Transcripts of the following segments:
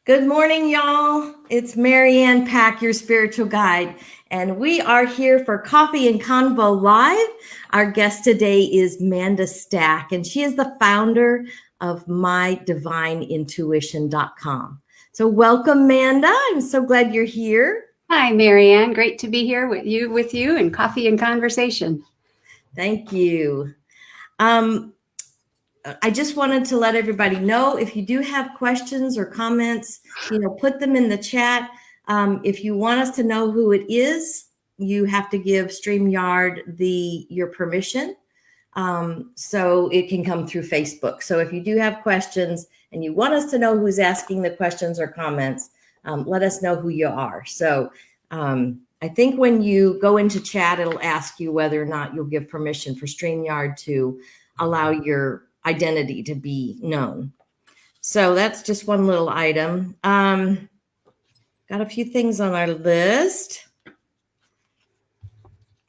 Good morning, y'all. It's Marianne Pack, your spiritual guide, and we are here for Coffee and Convo Live. Our guest today is Manda Stack, and she is the founder of mydivineintuition.com. So welcome, Manda. I'm so glad you're here. Hi, Marianne. Great to be here with you and coffee and conversation. Thank you. I just wanted to let everybody know, if you do have questions or comments, put them in the chat. If you want us to know who it is, you have to give StreamYard your permission, so it can come through Facebook. So if you do have questions and you want us to know who's asking the questions or comments, let us know who you are. So I think when you go into chat, it'll ask you whether or not you'll give permission for StreamYard to allow your identity to be known. So that's just one little item. Got a few things on our list.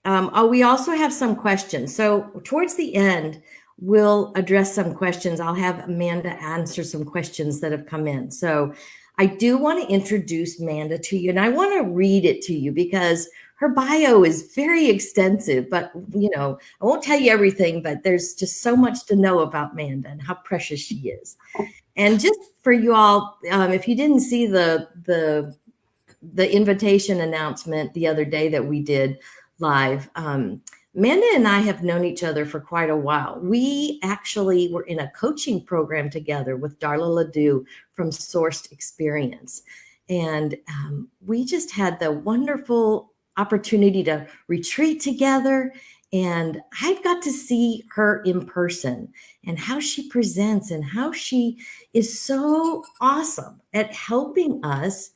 We also have some questions. So towards the end, we'll address some questions. I'll have Amanda answer some questions that have come in. So I do want to introduce Manda to you, and I want to read it to you because her bio is very extensive, but I won't tell you everything, but there's just so much to know about Manda and how precious she is. And just for you all, if you didn't see the invitation announcement the other day that we did live, Manda and I have known each other for quite a while. We actually were in a coaching program together with Darla Ledoux from Sourced Experience. And we just had the wonderful opportunity to retreat together. And I've got to see her in person and how she presents and how she is so awesome at helping us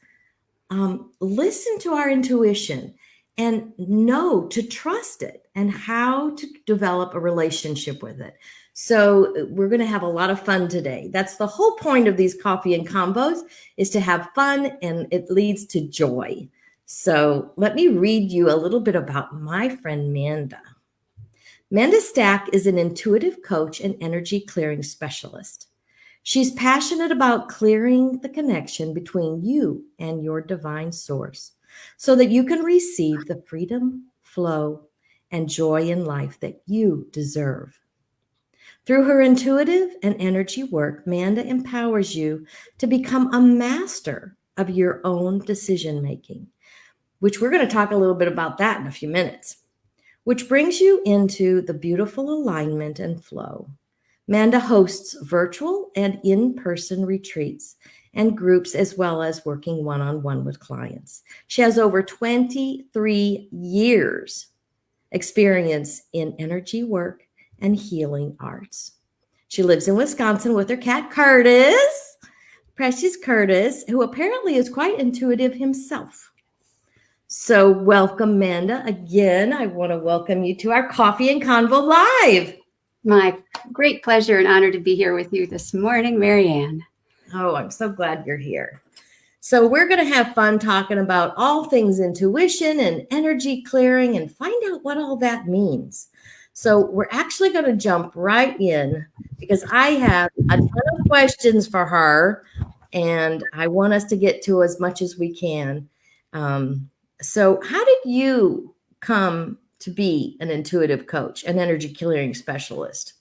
listen to our intuition and know to trust it and how to develop a relationship with it. So we're going to have a lot of fun today. That's the whole point of these coffee and combos, is to have fun, and it leads to joy. So let me read you a little bit about my friend Manda. Manda Stack is an intuitive coach and energy clearing specialist. She's passionate about clearing the connection between you and your divine source, so that you can receive the freedom, flow, and joy in life that you deserve. Through her intuitive and energy work, Manda empowers you to become a master of your own decision-making, which we're going to talk a little bit about that in a few minutes, which brings you into the beautiful alignment and flow. Manda hosts virtual and in-person retreats and groups, as well as working one-on-one with clients. She has over 23 years experience in energy work and healing arts. She lives in Wisconsin with her cat, Curtis, Precious Curtis, who apparently is quite intuitive himself. So welcome, Manda. Again, I want to welcome you to our Coffee and Convo Live. My great pleasure and honor to be here with you this morning, Marianne. Oh, I'm so glad you're here. So we're going to have fun talking about all things intuition and energy clearing and find out what all that means. So we're actually going to jump right in because I have a ton of questions for her, and I want us to get to as much as we can. So how did you come to be an intuitive coach, an energy clearing specialist?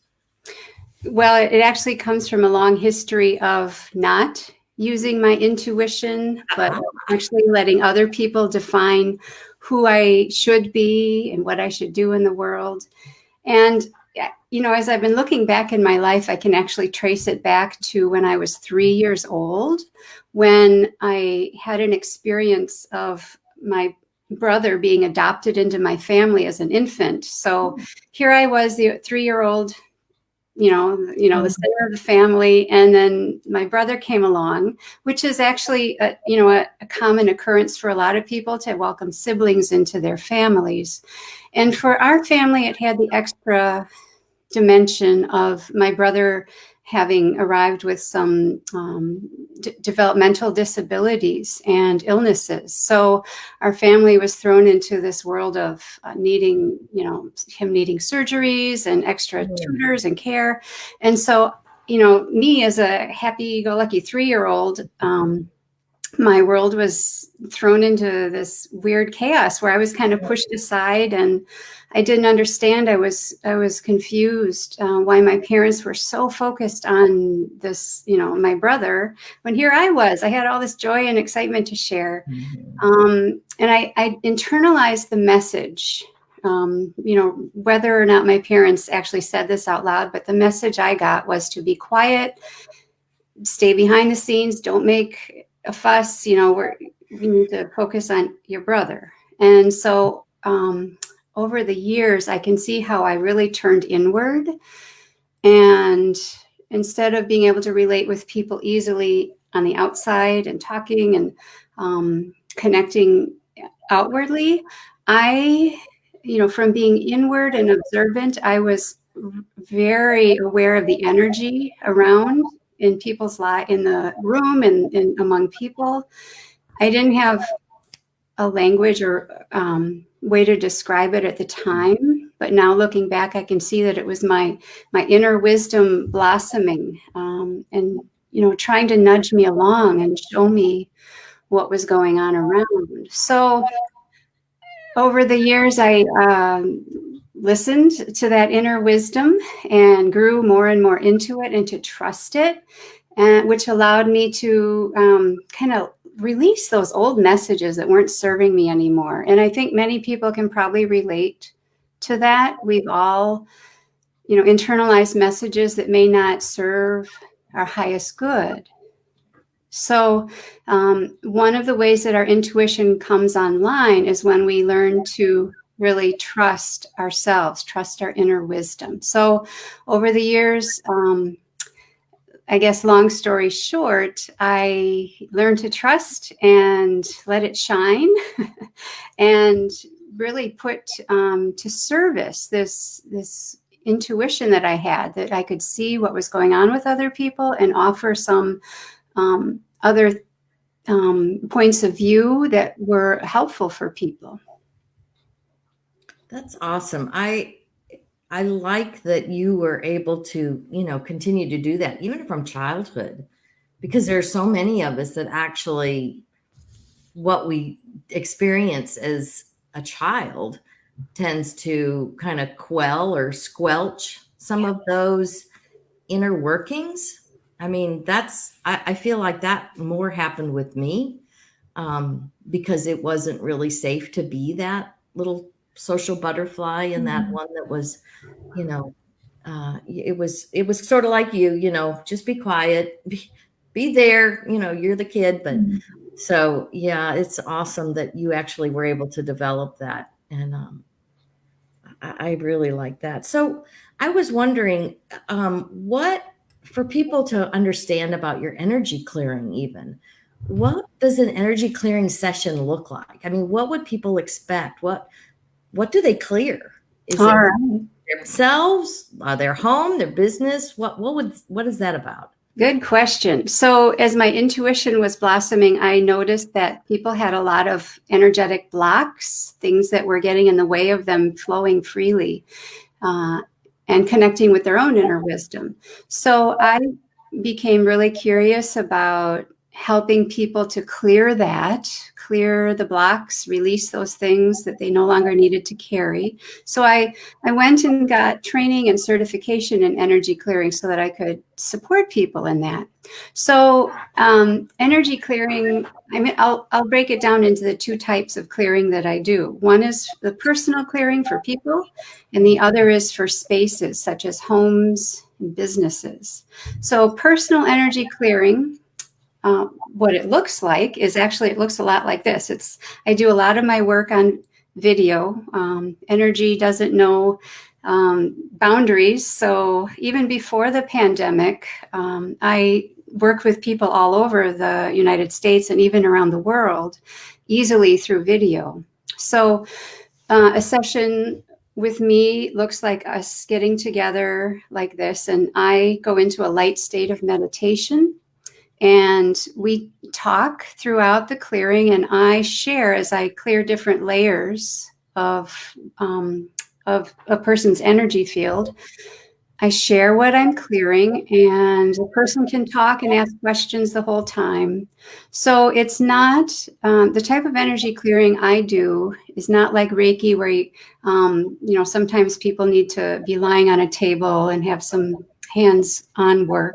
Well, it actually comes from a long history of not using my intuition, but actually letting other people define who I should be and what I should do in the world. And, as I've been looking back in my life, I can actually trace it back to when I was 3 years old, when I had an experience of my brother being adopted into my family as an infant. So here I was, the 3-year-old, the center of the family. And then my brother came along, which is actually, a common occurrence for a lot of people to welcome siblings into their families. And for our family, it had the extra dimension of my brother having arrived with some developmental disabilities and illnesses. So our family was thrown into this world of him needing surgeries and extra tutors and care. And so, me as a happy-go-lucky 3-year-old, my world was thrown into this weird chaos where I was kind of pushed aside, and I didn't understand. I was confused why my parents were so focused on this, my brother, when here I had all this joy and excitement to share. And I internalized the message, whether or not my parents actually said this out loud, but the message I got was to be quiet, stay behind the scenes, don't make a fuss, we need to focus on your brother. And so over the years, I can see how I really turned inward. And instead of being able to relate with people easily on the outside and talking and connecting outwardly, from being inward and observant, I was very aware of the energy around in people's life, in the room and among people. I didn't have a language or way to describe it at the time, but now looking back, I can see that it was my inner wisdom blossoming, and trying to nudge me along and show me what was going on around. So over the years, I listened to that inner wisdom and grew more and more into it and to trust it, and which allowed me to kind of release those old messages that weren't serving me anymore. And I think many people can probably relate to that. We've all, internalized messages that may not serve our highest good. So one of the ways that our intuition comes online is when we learn to really trust ourselves, trust our inner wisdom. So over the years, I guess, long story short, I learned to trust and let it shine and really put to service this intuition that I had, that I could see what was going on with other people and offer some other points of view that were helpful for people. That's awesome. I like that you were able to, continue to do that even from childhood, because there are so many of us that actually what we experience as a child tends to kind of quell or squelch some of those inner workings. I mean, I feel like that more happened with me because it wasn't really safe to be that little social butterfly and that one that was, it was sort of like just be quiet, be there, you're the kid. But so, yeah, it's awesome that you actually were able to develop that. And I really like that. So I was wondering what, for people to understand about your energy clearing, even, what does an energy clearing session look like? I mean, what would people expect? What do they clear? Is All it right. themselves, their home, their business? What is that about? Good question. So as my intuition was blossoming, I noticed that people had a lot of energetic blocks, things that were getting in the way of them flowing freely and connecting with their own inner wisdom. So I became really curious about helping people to clear the blocks, release those things that they no longer needed to carry. So I went and got training and certification in energy clearing so that I could support people in that. So energy clearing, I'll break it down into the two types of clearing that I do. One is the personal clearing for people, and the other is for spaces such as homes and businesses. So personal energy clearing, what it looks like is actually, it looks a lot like this. I do a lot of my work on video. Energy doesn't know boundaries. So even before the pandemic, I worked with people all over the United States and even around the world easily through video. So a session with me looks like us getting together like this, and I go into a light state of meditation. And we talk throughout the clearing, and I share as I clear different layers of a person's energy field. I share what I'm clearing, and the person can talk and ask questions the whole time. So it's not the type of energy clearing I do is not like Reiki, where sometimes people need to be lying on a table and have some hands-on work.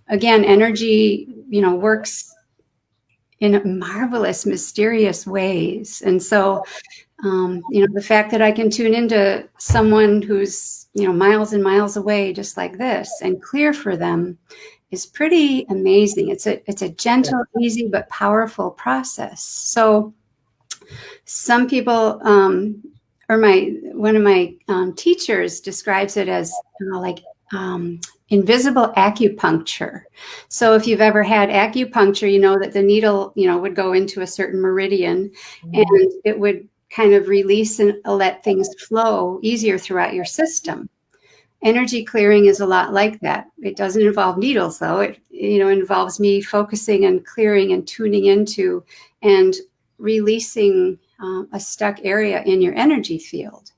Again, energy, works in marvelous, mysterious ways, and so. The fact that I can tune into someone who's, miles and miles away, just like this, and clear for them is pretty amazing. It's a gentle, easy, but powerful process. So some people, one of my teachers describes it as invisible acupuncture. So if you've ever had acupuncture, you know that the needle, would go into a certain meridian, and it would kind of release and let things flow easier throughout your system. Energy clearing is a lot like that. It doesn't involve needles, though. It involves me focusing and clearing and tuning into and releasing a stuck area in your energy field.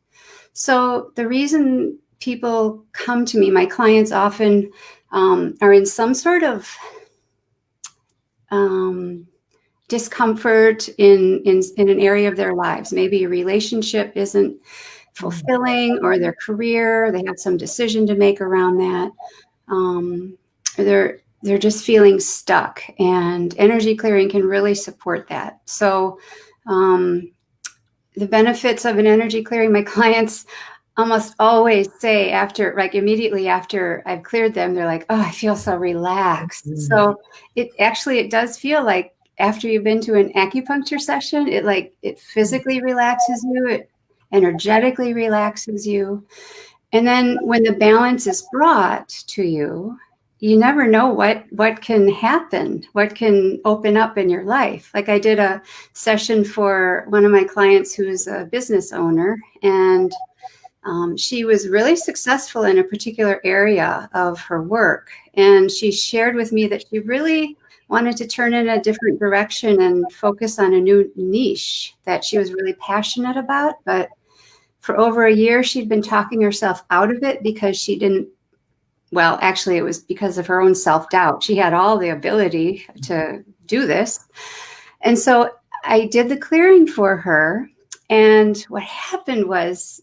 So the reason people come to me, my clients often are in some sort of discomfort in an area of their lives. Maybe a relationship isn't fulfilling, or their career, they have some decision to make around that. Or they're just feeling stuck, and energy clearing can really support that. So the benefits of an energy clearing, my clients almost always say immediately after I've cleared them, they're like, oh, I feel so relaxed. Mm-hmm. So it does feel like after you've been to an acupuncture session, it physically relaxes you, it energetically relaxes you. And then when the balance is brought to you, you never know what can happen, what can open up in your life. Like I did a session for one of my clients who's a business owner, and she was really successful in a particular area of her work. And she shared with me that she really wanted to turn in a different direction and focus on a new niche that she was really passionate about. But for over a year, she'd been talking herself out of it because she didn't, well, actually, it was because of her own self-doubt. She had all the ability to do this. And so I did the clearing for her. And what happened was,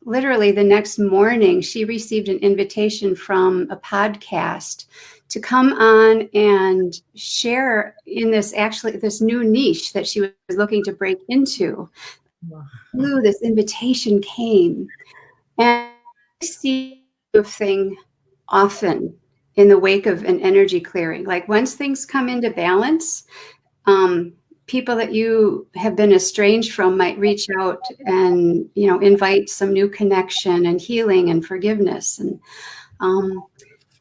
literally the next morning, she received an invitation from a podcast to come on and share in this new niche that she was looking to break into. Wow. This invitation came, and I see a thing often in the wake of an energy clearing. Like once things come into balance, people that you have been estranged from might reach out and, invite some new connection and healing and forgiveness. And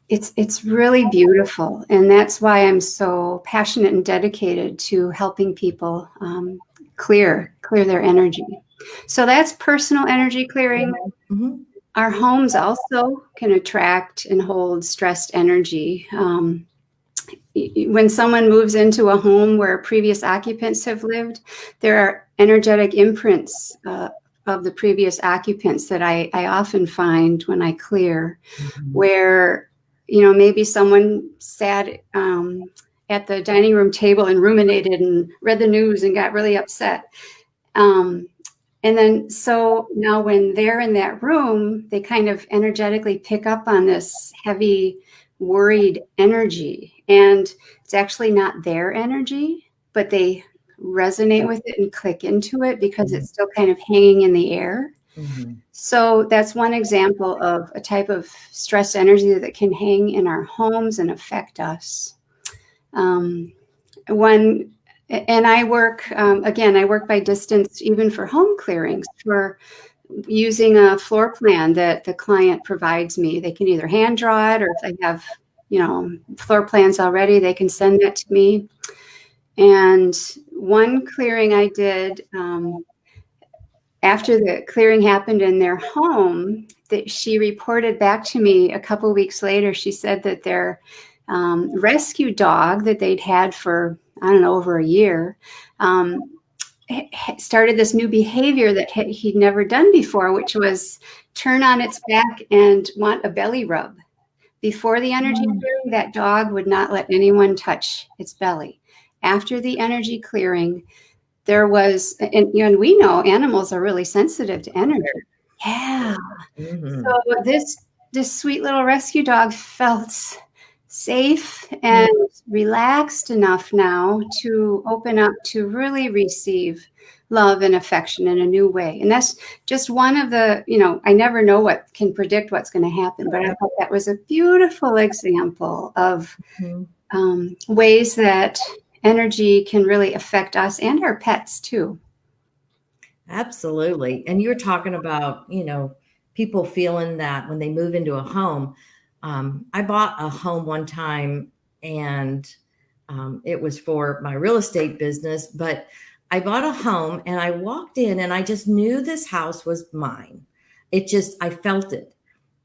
it's really beautiful. And that's why I'm so passionate and dedicated to helping people clear their energy. So that's personal energy clearing. Mm-hmm. Our homes also can attract and hold stressed energy. When someone moves into a home where previous occupants have lived, there are energetic imprints of the previous occupants that I often find when I clear, mm-hmm. where, maybe someone sat at the dining room table and ruminated and read the news and got really upset. And then, so now when they're in that room, they kind of energetically pick up on this heavy, worried energy. And it's actually not their energy, but they resonate with it and click into it because it's still kind of hanging in the air. Mm-hmm. So that's one example of a type of stress energy that can hang in our homes and affect us. And I work, I work by distance, even for home clearings, for using a floor plan that the client provides me. They can either hand draw it, or if they have, floor plans already, they can send that to me. And one clearing I did, after the clearing happened in their home, that she reported back to me a couple of weeks later. She said that their rescue dog that they'd had for, I don't know, over a year, started this new behavior that he'd never done before, which was turn on its back and want a belly rub. Before the energy clearing, that dog would not let anyone touch its belly. After the energy clearing, there was, and we know animals are really sensitive to energy. Yeah. Mm-hmm. So this sweet little rescue dog felt safe and relaxed enough now to open up to really receive love and affection in a new way. And that's just one of the, I never know what can predict what's going to happen, but I thought that was a beautiful example of ways that energy can really affect us and our pets too. Absolutely. And you're talking about, people feeling that when they move into a home. I bought a home one time, and it was for my real estate business, but I bought a home and I walked in and I just knew this house was mine. I felt it.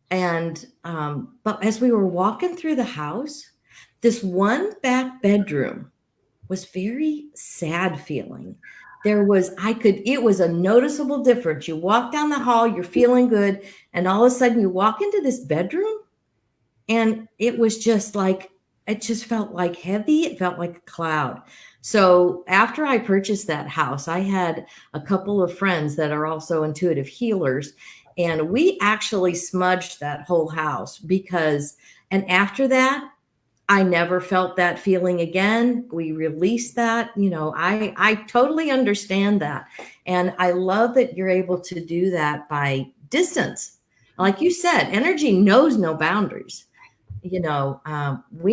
And, but as we were walking through the house, this one back bedroom was very sad feeling. It was a noticeable difference. You walk down the hall, you're feeling good, and all of a sudden you walk into this bedroom and it was just like, it just felt like heavy. It felt like a cloud. So after I purchased that house, I had a couple of friends that are also intuitive healers, and we actually smudged that whole house and after that, I never felt that feeling again. We released that. I totally understand that. And I love that you're able to do that by distance. Like you said, energy knows no boundaries. We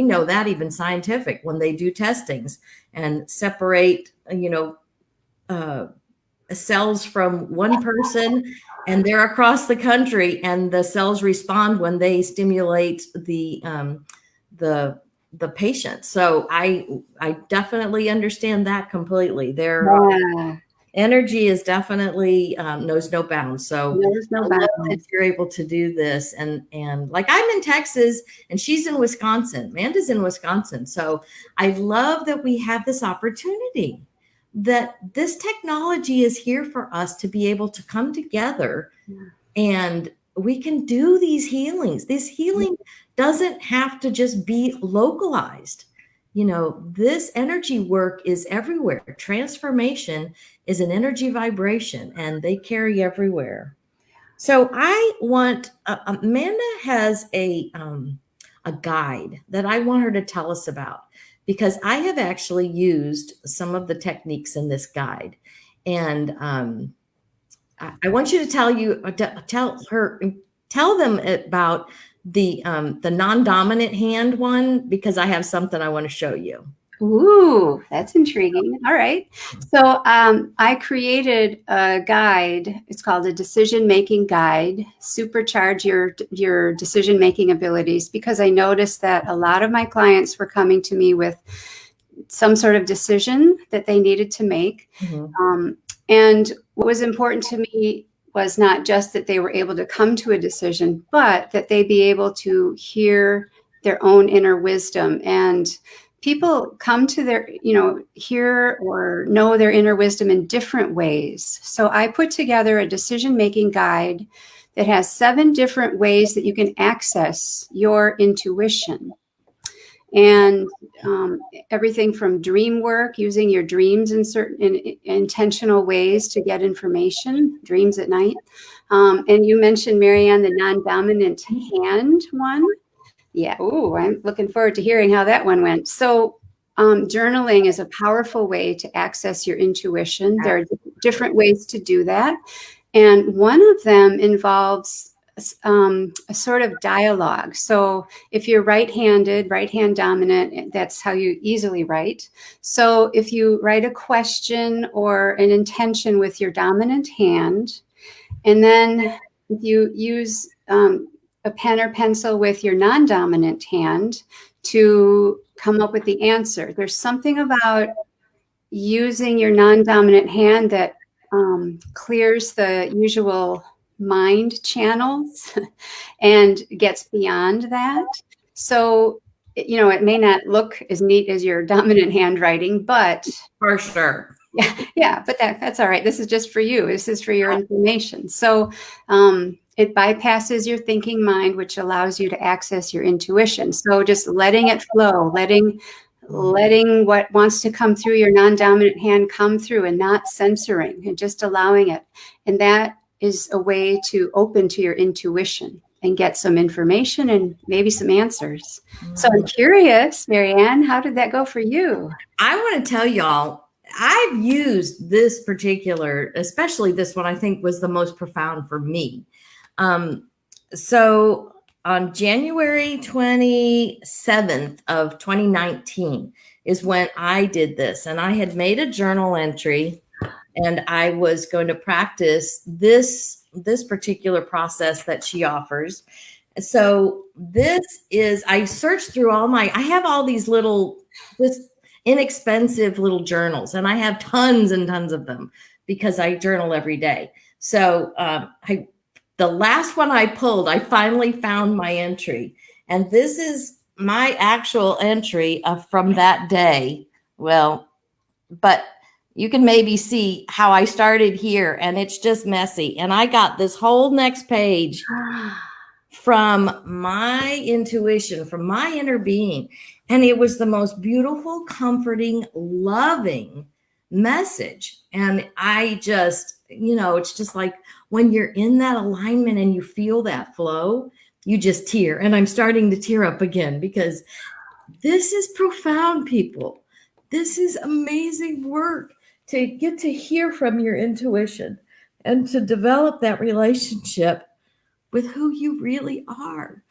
know that even scientific when they do testings and separate, cells from one person, and they're across the country, and the cells respond when they stimulate the patient. So I definitely understand that completely. Their energy is definitely knows no bounds. So I love that you're able to do this. And like, I'm in Texas and she's in Wisconsin. Manda's in Wisconsin. So I love that we have this opportunity, that this technology is here for us to be able to come together and we can do these healings. This healing doesn't have to just be localized. This energy work is everywhere. Transformation is an energy vibration, and they carry everywhere. So I want, Amanda has a guide that I want her to tell us about, because I have actually used some of the techniques in this guide. And I want you to tell them about the non-dominant hand one, because I have something I want to show you. Ooh, that's intriguing. All right. So I created a guide. It's called a decision-making guide, supercharge your decision-making abilities, because I noticed that a lot of my clients were coming to me with some sort of decision that they needed to make. And what was important to me was not just that they were able to come to a decision, but that they be able to hear their own inner wisdom. And people come to hear or know their inner wisdom in different ways. So I put together a decision-making guide that has 7 different ways that you can access your intuition. And everything from dream work, using your dreams in certain intentional ways to get information, dreams at night. And you mentioned, Marianne, the non-dominant hand one. Yeah. Oh, I'm looking forward to hearing how that one went. So journaling is a powerful way to access your intuition. There are different ways to do that. And one of them involves a sort of dialogue. So if you're right-handed, right-hand dominant, that's how you easily write. So if you write a question or an intention with your dominant hand, and then if you use a pen or pencil with your non-dominant hand to come up with the answer. There's something about using your non-dominant hand that clears the usual mind channels and gets beyond that. So, it may not look as neat as your dominant handwriting, but for sure, Yeah, but that's all right. This is just for you. This is for your information. So it bypasses your thinking mind, which allows you to access your intuition. So just letting it flow, letting what wants to come through your non-dominant hand come through, and not censoring, and just allowing it. And that is a way to open to your intuition and get some information and maybe some answers. So I'm curious, Marianne, how did that go for you? I want to tell y'all, I've used this particular, especially this one, I think was the most profound for me. So on January 27th of 2019 is when I did this, and I had made a journal entry, and I was going to practice this particular process that she offers. So this is, I searched through I have all these little, just inexpensive little journals, and I have tons and tons of them because I journal every day. So the last one I pulled, I finally found my entry, and this is my actual entry from that day. Well, but you can maybe see how I started here, and it's just messy. And I got this whole next page from my intuition, from my inner being. And it was the most beautiful, comforting, loving message. And I just, it's just like when you're in that alignment and you feel that flow, you just tear. And I'm starting to tear up again because this is profound, people. This is amazing work to get to hear from your intuition and to develop that relationship with who you really are,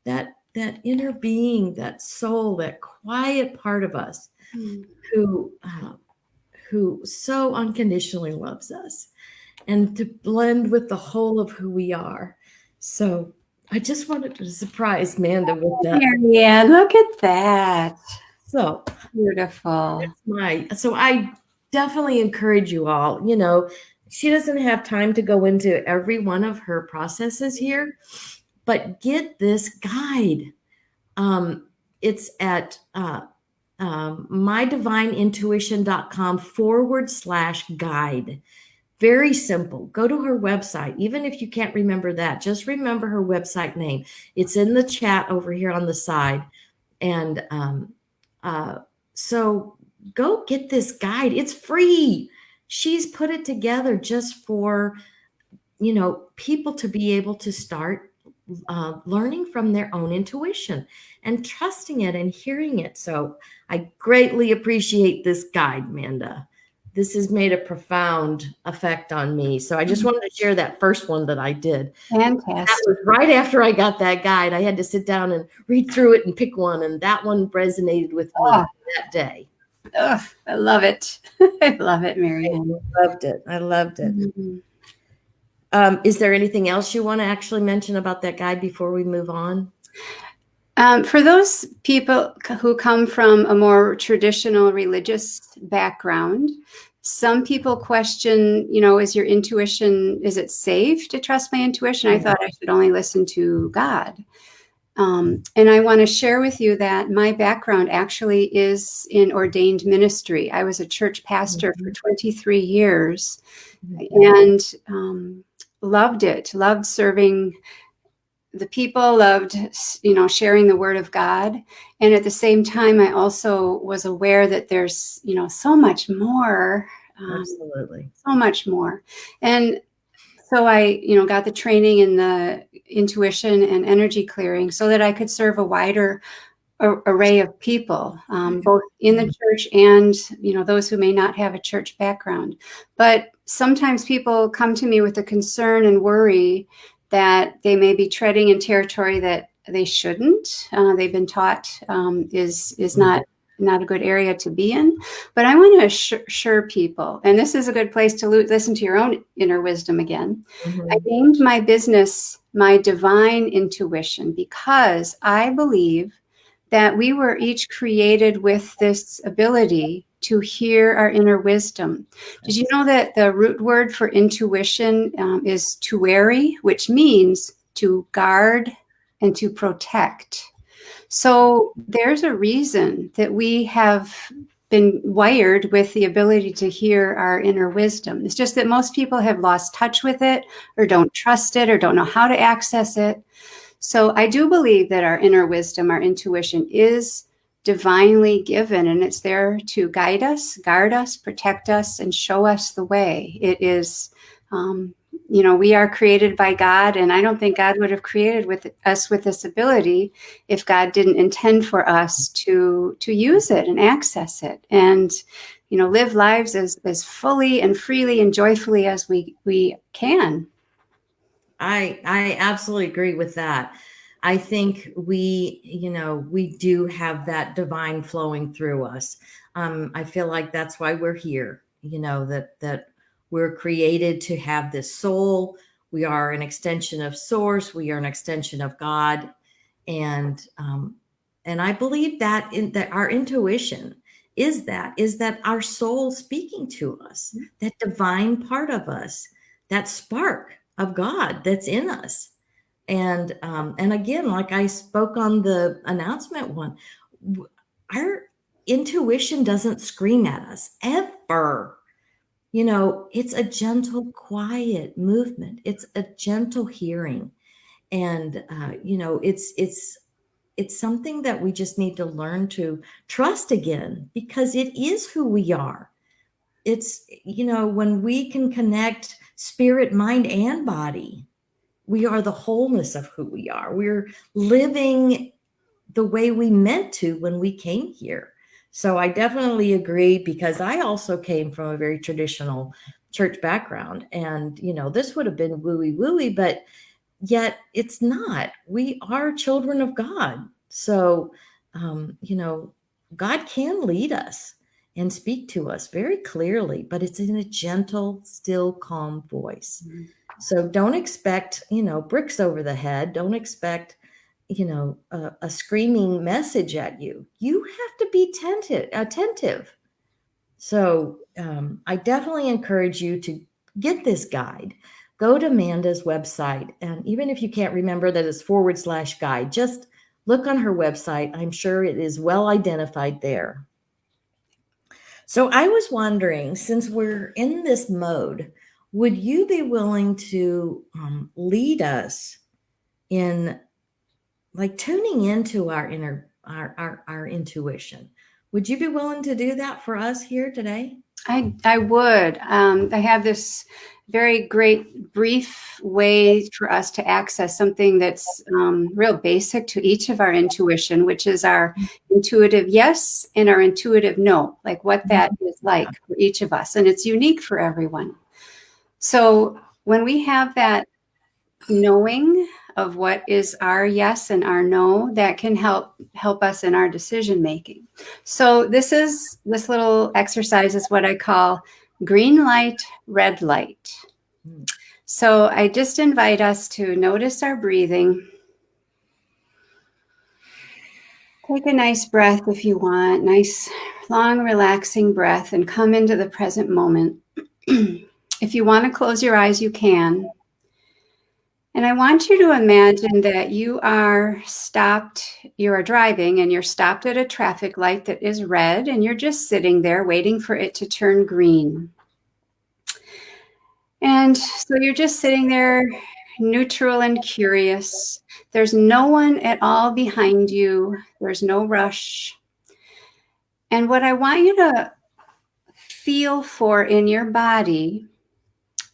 that inner being, that soul, that quiet part of us who so unconditionally loves us, and to blend with the whole of who we are. So I just wanted to surprise Manda with that. Yeah, look at that. So Beautiful. So I definitely encourage you all, she doesn't have time to go into every one of her processes here, but get this guide. It's at mydivineintuition.com/guide. Very simple. Go to her website. Even if you can't remember that, just remember her website name. It's in the chat over here on the side. And so go get this guide. It's free. She's put it together just for, people to be able to start learning from their own intuition and trusting it and hearing it. So I greatly appreciate this guide, Manda. This has made a profound effect on me. So I just wanted to share that first one that I did. Fantastic. That was right after I got that guide. I had to sit down and read through it and pick one. And that one resonated with me that day. Oh, I love it. I love it, Marianne. I loved it. Mm-hmm. Is there anything else you want to actually mention about that guide before we move on? For those people who come from a more traditional religious background, some people question, is your intuition, is it safe to trust my intuition? I thought I should only listen to God. And I want to share with you that my background actually is in ordained ministry. I was a church pastor for 23 years and loved it, loved serving the people, loved, sharing the word of God. And at the same time, I also was aware that there's, so much more. Absolutely. So much more. And so I, got the training in the intuition and energy clearing so that I could serve a wider array of people, both in the church and, those who may not have a church background. But sometimes people come to me with a concern and worry that they may be treading in territory that they shouldn't. They've been taught is not a good area to be in. But I want to assure people, and this is a good place to listen to your own inner wisdom again. Mm-hmm. I named my business My Divine Intuition because I believe that we were each created with this ability to hear our inner wisdom. Did you know that the root word for intuition is tueri, which means to guard and to protect? So there's a reason that we have been wired with the ability to hear our inner wisdom. It's just that most people have lost touch with it, or don't trust it, or don't know how to access it. So I do believe that our inner wisdom, our intuition, is divinely given, and it's there to guide us, guard us, protect us, and show us the way. It is, we are created by God, and I don't think God would have created us with this ability if God didn't intend for us to use it and access it, and live lives as fully and freely and joyfully as we can. I absolutely agree with that. I think we do have that divine flowing through us. I feel like that's why we're here, that we're created to have this soul. We are an extension of source. We are an extension of God. And I believe that our intuition is that our soul speaking to us, that divine part of us, that spark of God that's in us. And again, like I spoke on the announcement one, our intuition doesn't scream at us ever. It's a gentle, quiet movement. It's a gentle hearing. And it's something that we just need to learn to trust again, because it is who we are. It's, when we can connect spirit, mind, and body, we are the wholeness of who we are. We're living the way we meant to when we came here. So I definitely agree, because I also came from a very traditional church background, and this would have been wooey wooey, but yet it's not. We are children of God. So, God can lead us and speak to us very clearly, but it's in a gentle, still, calm voice. Mm-hmm. So don't expect, bricks over the head. Don't expect, a screaming message at you. You have to be attentive. So I definitely encourage you to get this guide. Go to Manda's website. And even if you can't remember that it's /guide, just look on her website. I'm sure it is well identified there. So I was wondering, since we're in this mode, would you be willing to lead us in like tuning into our inner, our intuition? Would you be willing to do that for us here today? I would. I have this very great brief way for us to access something that's real basic to each of our intuition, which is our intuitive yes and our intuitive no, like what that is like for each of us. And it's unique for everyone. So when we have that knowing of what is our yes and our no, that can help us in our decision making. So this little exercise is what I call green light, red light. So I just invite us to notice our breathing. Take a nice breath if you want, nice, long, relaxing breath, and come into the present moment. If you want to close your eyes, you can. And I want you to imagine that you are driving and you're stopped at a traffic light that is red, and you're just sitting there waiting for it to turn green. And so you're just sitting there, neutral and curious. There's no one at all behind you. There's no rush. And what I want you to feel for in your body,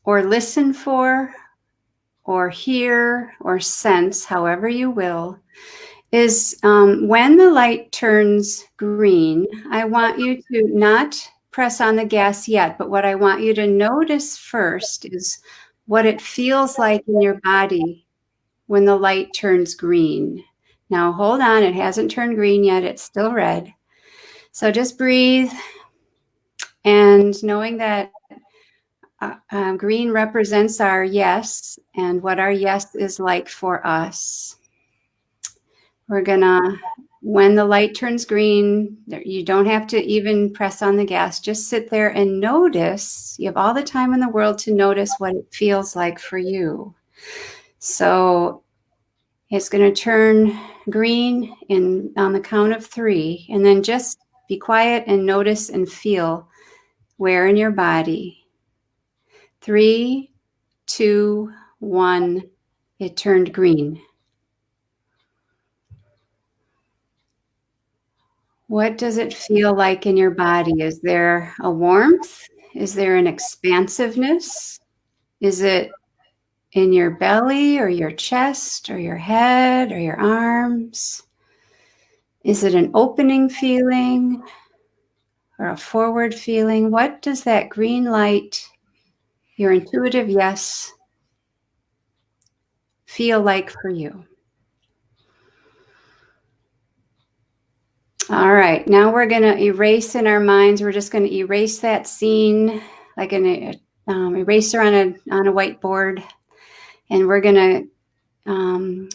or listen for, or hear, or sense, however you will, is when the light turns green, I want you to not press on the gas yet, but what I want you to notice first is what it feels like in your body when the light turns green. Now hold on, it hasn't turned green yet, it's still red. So just breathe, and knowing that green represents our yes and what our yes is like for us. We're gonna, when the light turns green, you don't have to even press on the gas. Just sit there and notice. You have all the time in the world to notice what it feels like for you. So it's going to turn green on the count of 3, and then just Be quiet and notice and feel where in your body. 3, 2, 1, it turned green. What does it feel like in your body? Is there a warmth? Is there an expansiveness? Is it in your belly or your chest or your head or your arms? Is it an opening feeling or a forward feeling? What does that green light, your intuitive yes, feel like for you? All right, now we're going to erase in our minds. We're just going to erase that scene like an eraser on a whiteboard. And we're going to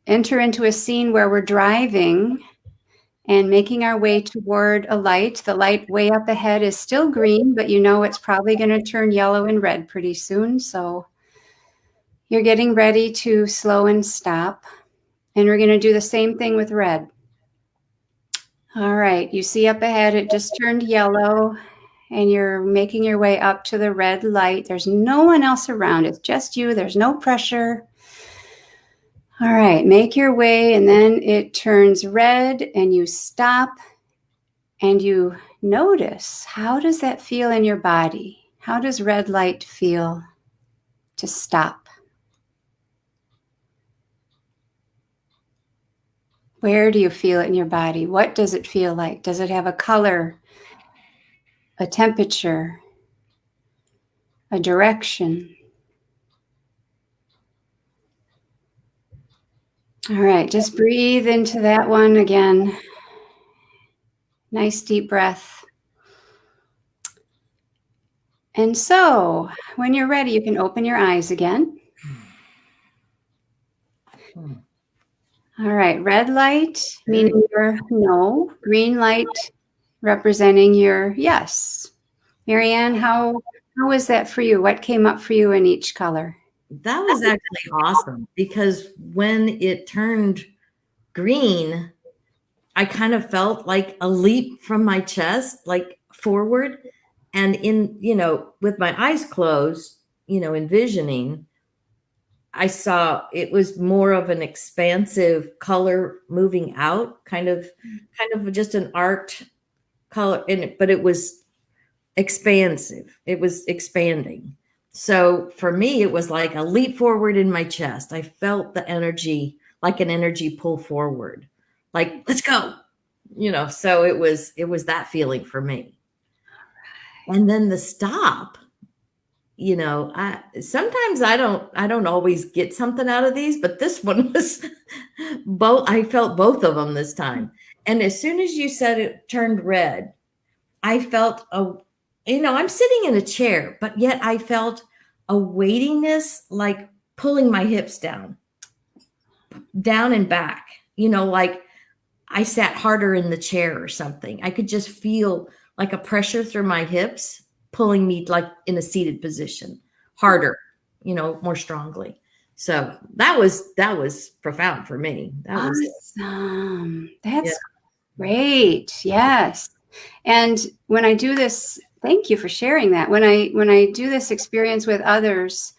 enter into a scene where we're driving and making our way toward a light. The light way up ahead is still green, but you know it's probably going to turn yellow and red pretty soon. So you're getting ready to slow and stop. And we're going to do the same thing with red. All right, you see up ahead, it just turned yellow, and you're making your way up to the red light. There's no one else around. It's just you. There's no pressure. All right, make your way, and then it turns red, and you stop, and you notice, how does that feel in your body? How does red light feel to stop? Where do you feel it in your body? What does it feel like? Does it have a color, a temperature, a direction? All right, just breathe into that one again. Nice deep breath. And so, when you're ready, you can open your eyes again. All right, red light meaning your no, green light representing your yes. Marianne, how was that for you? What came up for you in each color? That was actually awesome, because when it turned green, I kind of felt like a leap from my chest, like forward. And with my eyes closed, envisioning, I saw it was more of an expansive color moving out, kind of just an art color in it, but it was expansive. It was expanding. So for me, it was like a leap forward in my chest. I felt the energy, like an energy pull forward, like, let's go, so it was that feeling for me. And then the stop, sometimes I don't always get something out of these, but this one was both. I felt both of them this time. And as soon as you said it turned red, I felt I'm sitting in a chair, but yet I felt a weightiness, like pulling my hips down and back, like I sat harder in the chair or something. I could just feel like a pressure through my hips, pulling me like in a seated position, harder, more strongly. So that was profound for me. That was awesome. That's great. Yes. And when I do this, thank you for sharing that. When I do this experience with others,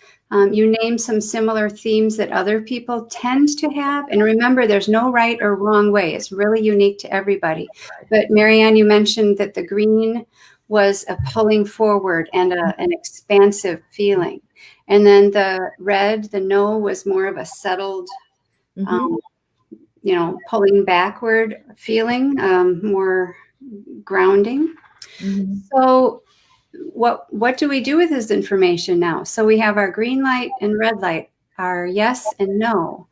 you name some similar themes that other people tend to have. And remember, there's no right or wrong way. It's really unique to everybody. But Marianne, you mentioned that the green was a pulling forward and an expansive feeling. And then the red, the no, was more of a settled, pulling backward feeling, more grounding. So what do we do with this information now? So we have our green light and red light, our yes and no.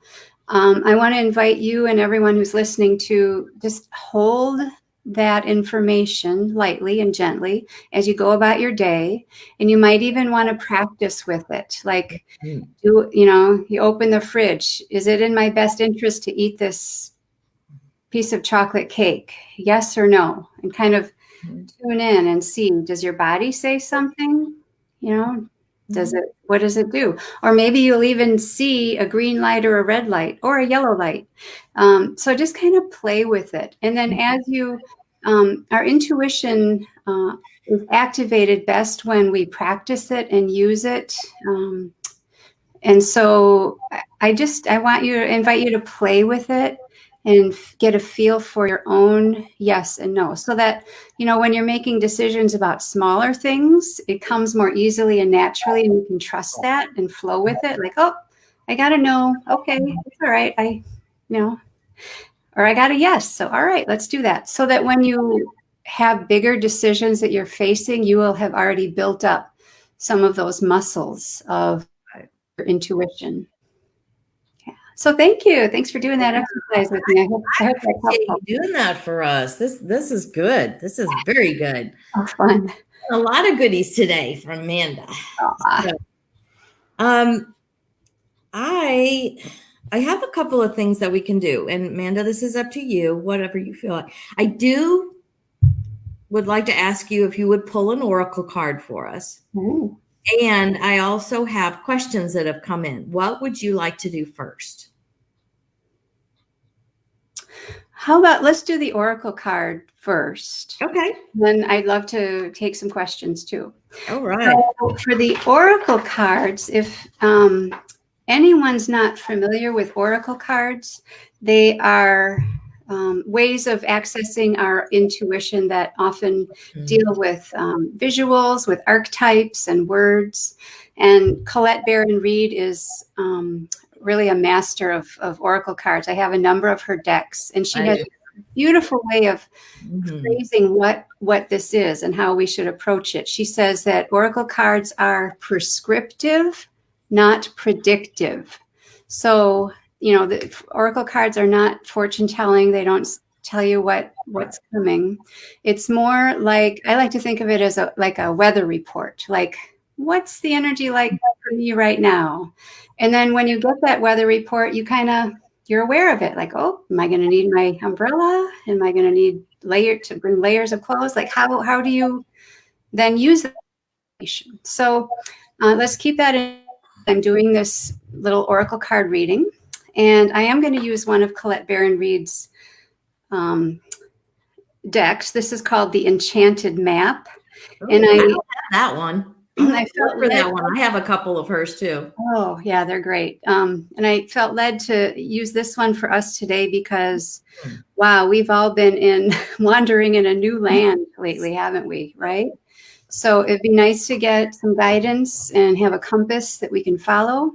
I want to invite you and everyone who's listening to just hold that information lightly and gently as you go about your day. And you might even want to practice with it. Like, you open the fridge. Is it in my best interest to eat this piece of chocolate cake? Yes or no? And kind of tune in and see, does your body say something? What does it do? Or maybe you'll even see a green light or a red light or a yellow light. So just kind of play with it. And then as you our intuition is activated best when we practice it and use it. And so I invite you to play with it and get a feel for your own yes and no, so that, when you're making decisions about smaller things, it comes more easily and naturally, and you can trust that and flow with it. Like, oh, I got a no. Okay, it's all right. Or I got a yes. So, all right, let's do that. So that when you have bigger decisions that you're facing, you will have already built up some of those muscles of your intuition. Yeah. So thank you. Thanks for doing that exercise with me. I hope that's helpful. You doing that for us. This is good. This is very good. Oh, fun. A lot of goodies today from Manda. So, I have a couple of things that we can do, and Manda, this is up to you, whatever you feel like. I would like to ask you if you would pull an oracle card for us. Ooh. And I also have questions that have come in. What would you like to do first? How about let's do the oracle card first. Okay. Then I'd love to take some questions too. All right. So for the oracle cards, if anyone's not familiar with oracle cards, they are ways of accessing our intuition that often deal with visuals, with archetypes and words. And Colette Baron-Reid is really a master of oracle cards. I have a number of her decks, and she has a beautiful way of phrasing what this is and how we should approach it. She says that oracle cards are prescriptive, not predictive. So, the oracle cards are not fortune telling. They don't tell you what's coming. It's more like, I like to think of it as like a weather report. Like, what's the energy like for you right now? And then when you get that weather report, you're aware of it. Like, oh, am I going to need my umbrella? Am I going to need to bring layers of clothes? Like, how do you then use that information? So let's keep that in. I'm doing this little oracle card reading, and I am going to use one of Colette Baron-Reid's decks. This is called the Enchanted Map. And I have that one. I felt for that one. I have a couple of hers too. Oh, yeah, they're great. And I felt led to use this one for us today because, wow, we've all been wandering in a new land lately, haven't we? Right? So it'd be nice to get some guidance and have a compass that we can follow.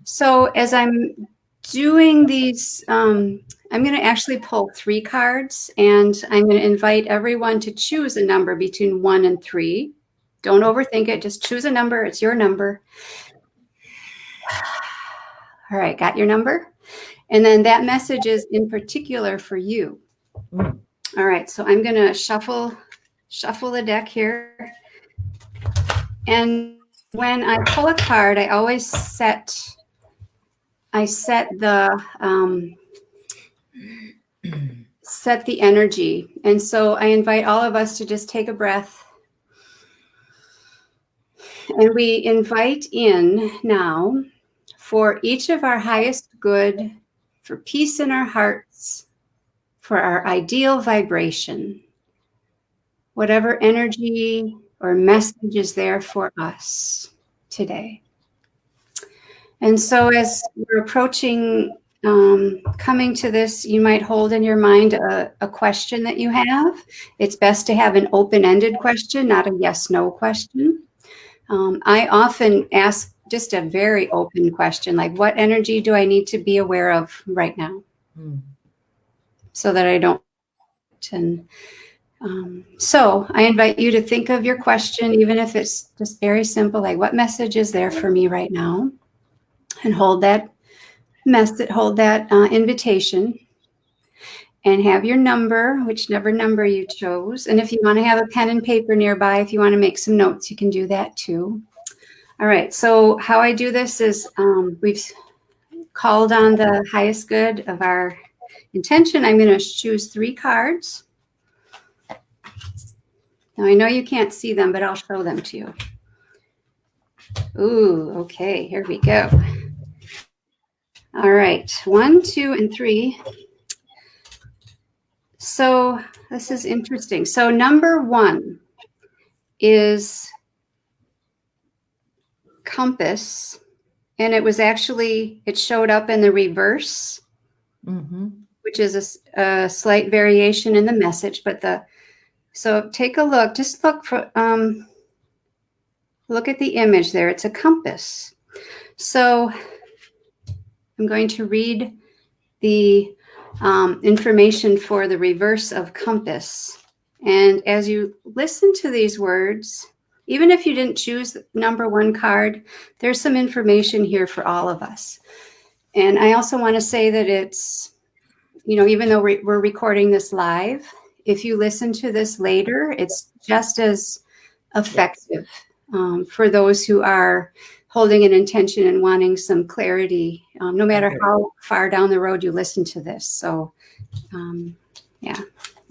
So as I'm doing these, I'm going to actually pull 3 cards, and I'm going to invite everyone to choose a number between 1 and 3. Don't overthink it. Just choose a number. It's your number. All right, got your number? And then that message is in particular for you. All right, so I'm going to shuffle the deck here. And when I pull a card, I always set the energy. And so I invite all of us to just take a breath. And we invite in now for each of our highest good, for peace in our hearts, for our ideal vibration, whatever energy or message is there for us today. And so as we're approaching coming to this, you might hold in your mind a question that you have. It's best to have an open-ended question, not a yes-no question. I often ask just a very open question, like, what energy do I need to be aware of right now? So that I don't. And so I invite you to think of your question, even if it's just very simple, like, what message is there for me right now? And hold that invitation. And have your number, whichever number you chose. And if you want to have a pen and paper nearby, if you want to make some notes, you can do that too. All right, so how I do this is we've called on the highest good of our intention. I'm going to choose 3 cards. Now, I know you can't see them, but I'll show them to you. Ooh, okay, here we go. All right, 1, 2, and 3. So this is interesting. So number 1 is compass, and it showed up in the reverse, which is a slight variation in the message. But so take a look. Just look at the image there. It's a compass. So I'm going to read the information for the reverse of compass. And as you listen to these words, even if you didn't choose number 1 card, there's some information here for all of us. And I also want to say that it's, even though we're recording this live, if you listen to this later, it's just as effective for those who are holding an intention and wanting some clarity, no matter how far down the road you listen to this. So, yeah.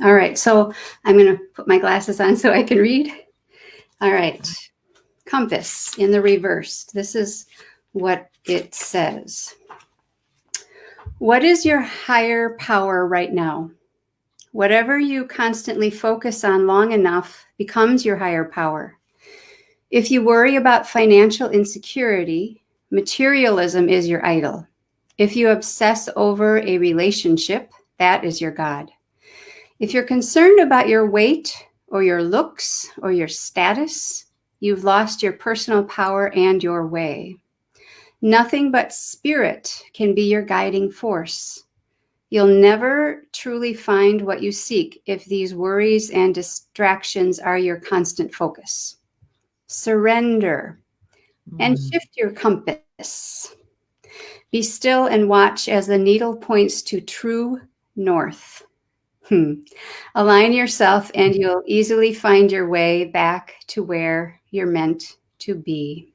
All right. So I'm going to put my glasses on so I can read. All right. Compass in the reverse. This is what it says. What is your higher power right now? Whatever you constantly focus on long enough becomes your higher power. If you worry about financial insecurity, materialism is your idol. If you obsess over a relationship, that is your God. If you're concerned about your weight or your looks or your status, you've lost your personal power and your way. Nothing but spirit can be your guiding force. You'll never truly find what you seek if these worries and distractions are your constant focus. Surrender and shift your compass. Be still and watch as the needle points to true north. Align yourself and you'll easily find your way back to where you're meant to be.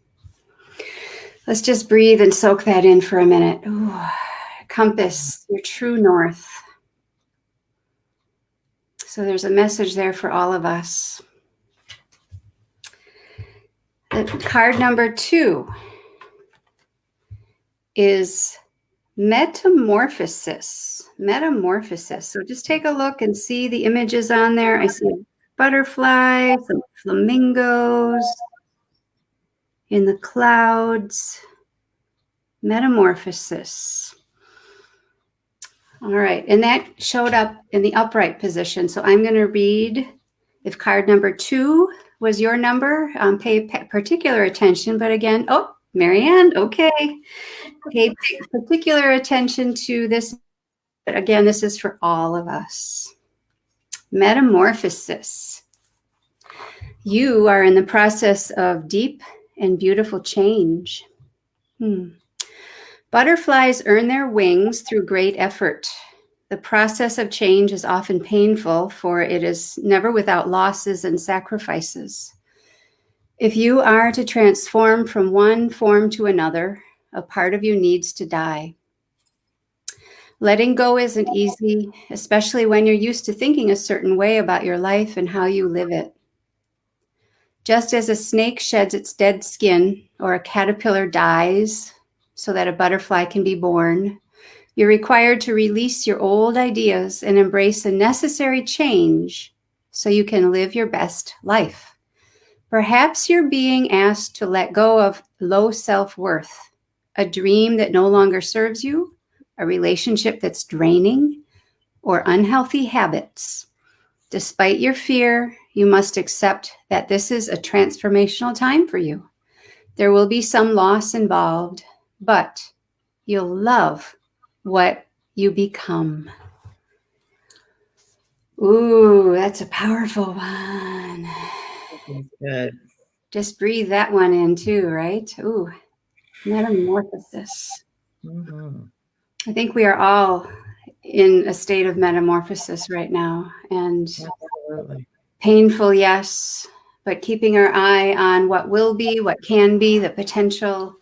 Let's just breathe and soak that in for a minute. Ooh, compass, your true north. So there's a message there for all of us. Card number 2 is metamorphosis. Metamorphosis. So just take a look and see the images on there. I see butterflies, some flamingos in the clouds. Metamorphosis. All right. And that showed up in the upright position. So I'm going to read if card number 2 was your number. Pay particular attention. But again, Marianne, okay. Pay particular attention to this. But again, this is for all of us. Metamorphosis. You are in the process of deep and beautiful change. Butterflies earn their wings through great effort. The process of change is often painful, for it is never without losses and sacrifices. If you are to transform from one form to another, a part of you needs to die. Letting go isn't easy, especially when you're used to thinking a certain way about your life and how you live it. Just as a snake sheds its dead skin or a caterpillar dies so that a butterfly can be born, you're required to release your old ideas and embrace a necessary change so you can live your best life. Perhaps you're being asked to let go of low self-worth, a dream that no longer serves you, a relationship that's draining, or unhealthy habits. Despite your fear, you must accept that this is a transformational time for you. There will be some loss involved, but you'll love what you become. Ooh, that's a powerful one. Good. Just breathe that one in too, right? Ooh, metamorphosis. I think we are all in a state of metamorphosis right now, and Absolutely. painful, yes, but keeping our eye on what will be, what can be, the potential,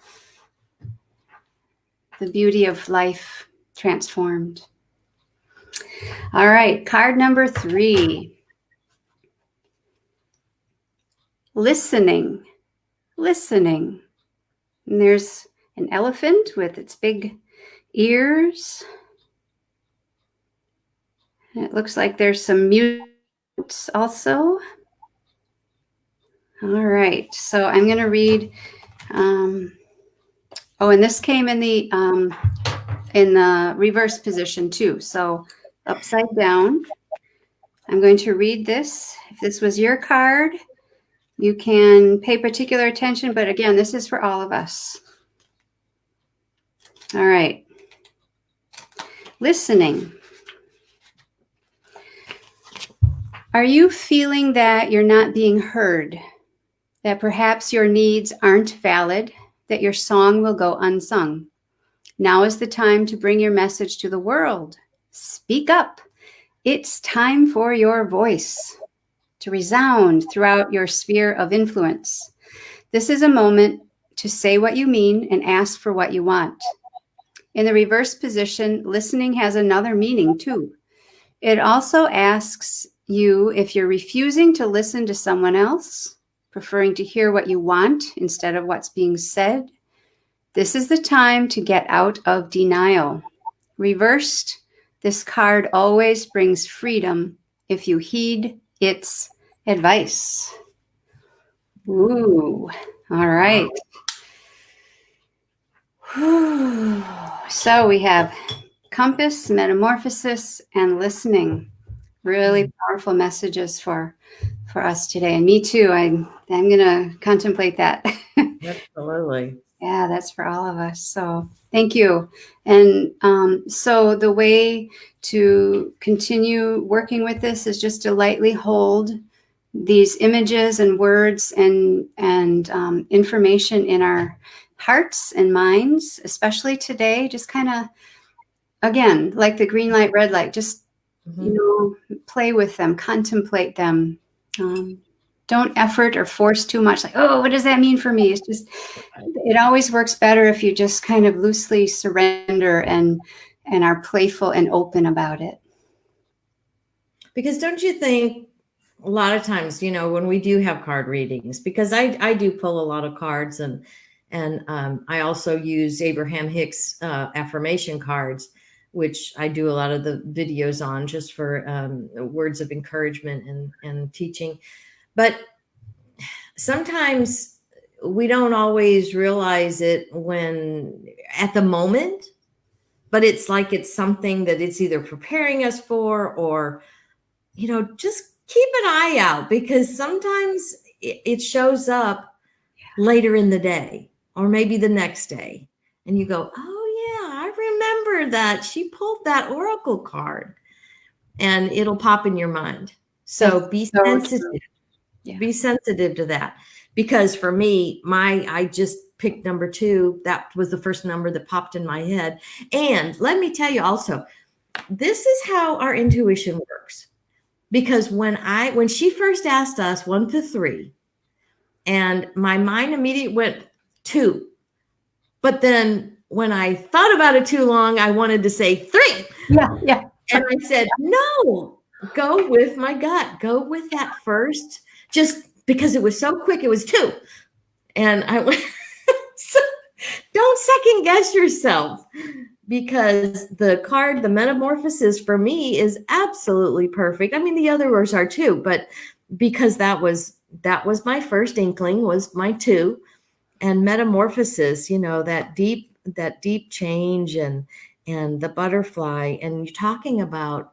the beauty of life transformed. All right, card number 3. Listening. Listening. And there's an elephant with its big ears. It looks like there's some mutes also. All right, so I'm going to read. And this came in the reverse position too. So upside down. I'm going to read this. If this was your card, you can pay particular attention, but again, this is for all of us. All right. Listening. Are you feeling that you're not being heard? That perhaps your needs aren't valid? That your song will go unsung? Now is the time to bring your message to the world. Speak up. It's time for your voice to resound throughout your sphere of influence. This is a moment to say what you mean and ask for what you want. In the reverse position, listening has another meaning too. It also asks you if you're refusing to listen to someone else, preferring to hear what you want instead of what's being said. This is the time to get out of denial. Reversed, this card always brings freedom if you heed its advice. Ooh, all right. So we have compass, metamorphosis, and listening. Really powerful messages for us today. And me too. I'm going to contemplate that. Absolutely. Yeah, that's for all of us. So thank you. And so the way to continue working with this is just to lightly hold these images and words and information in our hearts and minds, especially today. Just kind of, again, like the green light, red light, just, play with them, contemplate them. Don't effort or force too much. Like, oh, what does that mean for me? It's just, it always works better if you just kind of loosely surrender and are playful and open about it. Because don't you think a lot of times, when we do have card readings, because I do pull a lot of cards and I also use Abraham-Hicks affirmation cards, which I do a lot of the videos on just for words of encouragement and teaching. But sometimes we don't always realize it when at the moment, but it's like it's something that it's either preparing us for or, just keep an eye out, because sometimes it shows up later in the day or maybe the next day. And you go, oh yeah, I remember that. She pulled that oracle card, and it'll pop in your mind. So be sensitive. Yeah. Be sensitive to that, because for me, I just picked number 2. That was the first number that popped in my head. And let me tell you also, this is how our intuition works. Because when she first asked us 1 to 3, and my mind immediately went 2. But then when I thought about it too long, I wanted to say 3. Yeah. And I said, no, go with my gut. Go with that first. Just because it was so quick, it was 2. And I went, so don't second guess yourself, because the card, the metamorphosis, for me is absolutely perfect. I mean, the other words are too, but because that was my first inkling, was my 2. And metamorphosis, that deep change and the butterfly, and you're talking about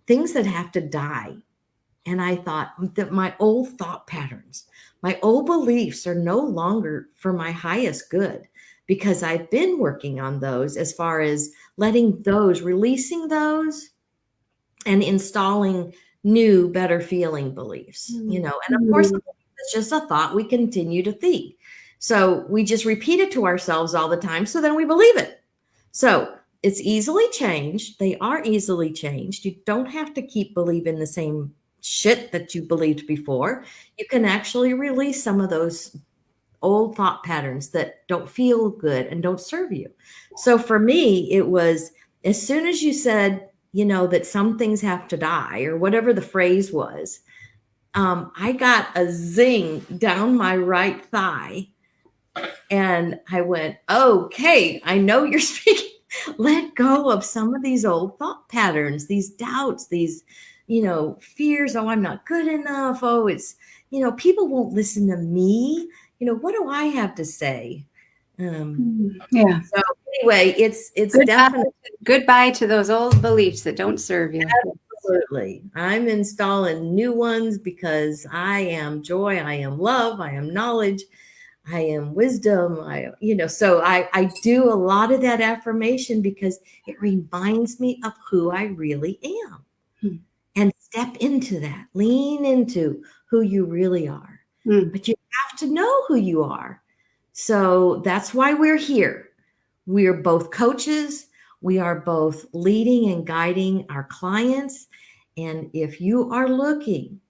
things that have to die. And I thought that my old thought patterns, my old beliefs are no longer for my highest good, because I've been working on those as far as letting those, releasing those and installing new, better feeling beliefs, and of course, it's just a thought we continue to think. So we just repeat it to ourselves all the time. So then we believe it. So it's easily changed. They are easily changed. You don't have to keep believing the same shit that you believed before. You can actually release some of those old thought patterns that don't feel good and don't serve you. So for me, it was as soon as you said, that some things have to die, or whatever the phrase was, I got a zing down my right thigh. And I went, okay, I know you're speaking let go of some of these old thought patterns, these doubts, these, fears. Oh, I'm not good enough. Oh, it's, people won't listen to me. What do I have to say? Yeah. So anyway, it's Goodbye, definitely. goodbye to those old beliefs that don't serve you. Absolutely. I'm installing new ones because I am joy, I am love, I am knowledge, I am wisdom. So I do a lot of that affirmation because it reminds me of who I really am. Hmm. And step into that, lean into who you really are. But you have to know who you are. So that's why we're here. We're both coaches. We are both leading and guiding our clients. And if you are looking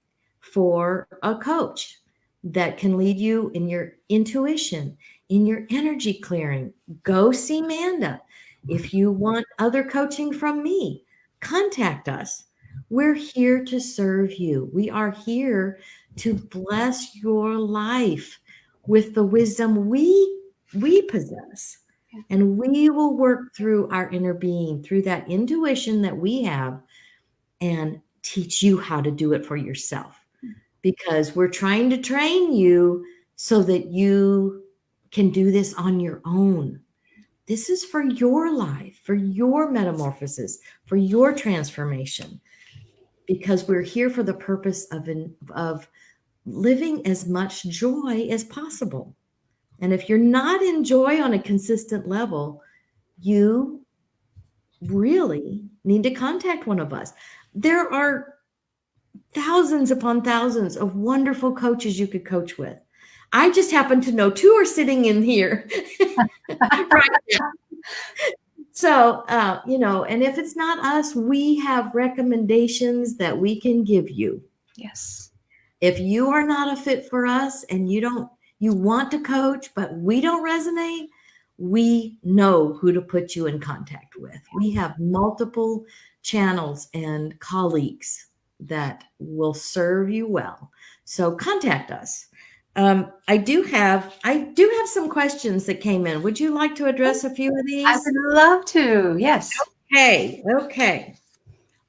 for a coach that can lead you in your intuition, in your energy clearing, go see Manda. If you want other coaching from me, contact us. We're here to serve you. We are here to bless your life with the wisdom we possess. And we will work through our inner being, through that intuition that we have, and teach you how to do it for yourself. Because we're trying to train you so that you can do this on your own. This is for your life, for your metamorphosis, for your transformation. Because we're here for the purpose of living as much joy as possible. And if you're not in joy on a consistent level, you really need to contact one of us. There are thousands upon thousands of wonderful coaches you could coach with. I just happen to know 2 are sitting in here right now. So, and if it's not us, we have recommendations that we can give you. Yes. If you are not a fit for us and you want to coach, but we don't resonate, we know who to put you in contact with. We have multiple channels and colleagues that will serve you well. So contact us. I do have some questions that came in. Would you like to address a few of I these? would love to. Yes. Okay.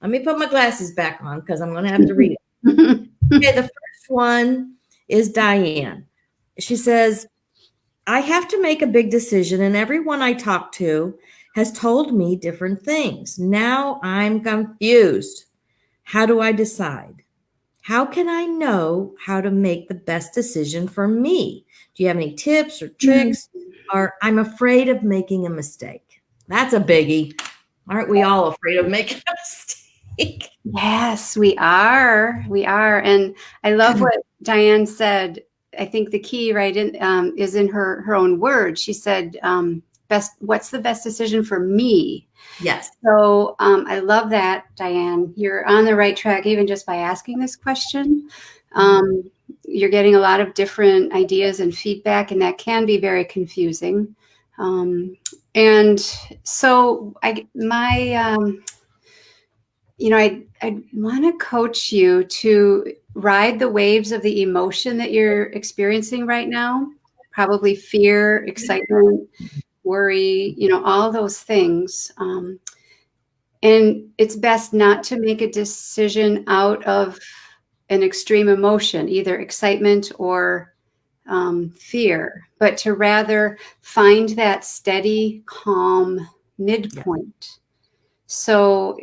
Let me put my glasses back on because I'm going to have to read it. Okay, the first one is Diane. She says, I have to make a big decision, and everyone I talk to has told me different things. Now I'm confused. How do I decide? How can I know how to make the best decision for me? Do you have any tips or tricks? Or I'm afraid of making a mistake. That's a biggie. Aren't we all afraid of making a mistake? Yes, we are. We are. And I love what Diane said. I think the key right in is in her own words. She said, what's the best decision for me? Yes. So I love that, Diane. You're on the right track, even just by asking this question. You're getting a lot of different ideas and feedback, and that can be very confusing. And so I want to coach you to ride the waves of the emotion that you're experiencing right now, probably fear, excitement, worry, all those things. And it's best not to make a decision out of an extreme emotion, either excitement or fear, but to rather find that steady, calm midpoint. So,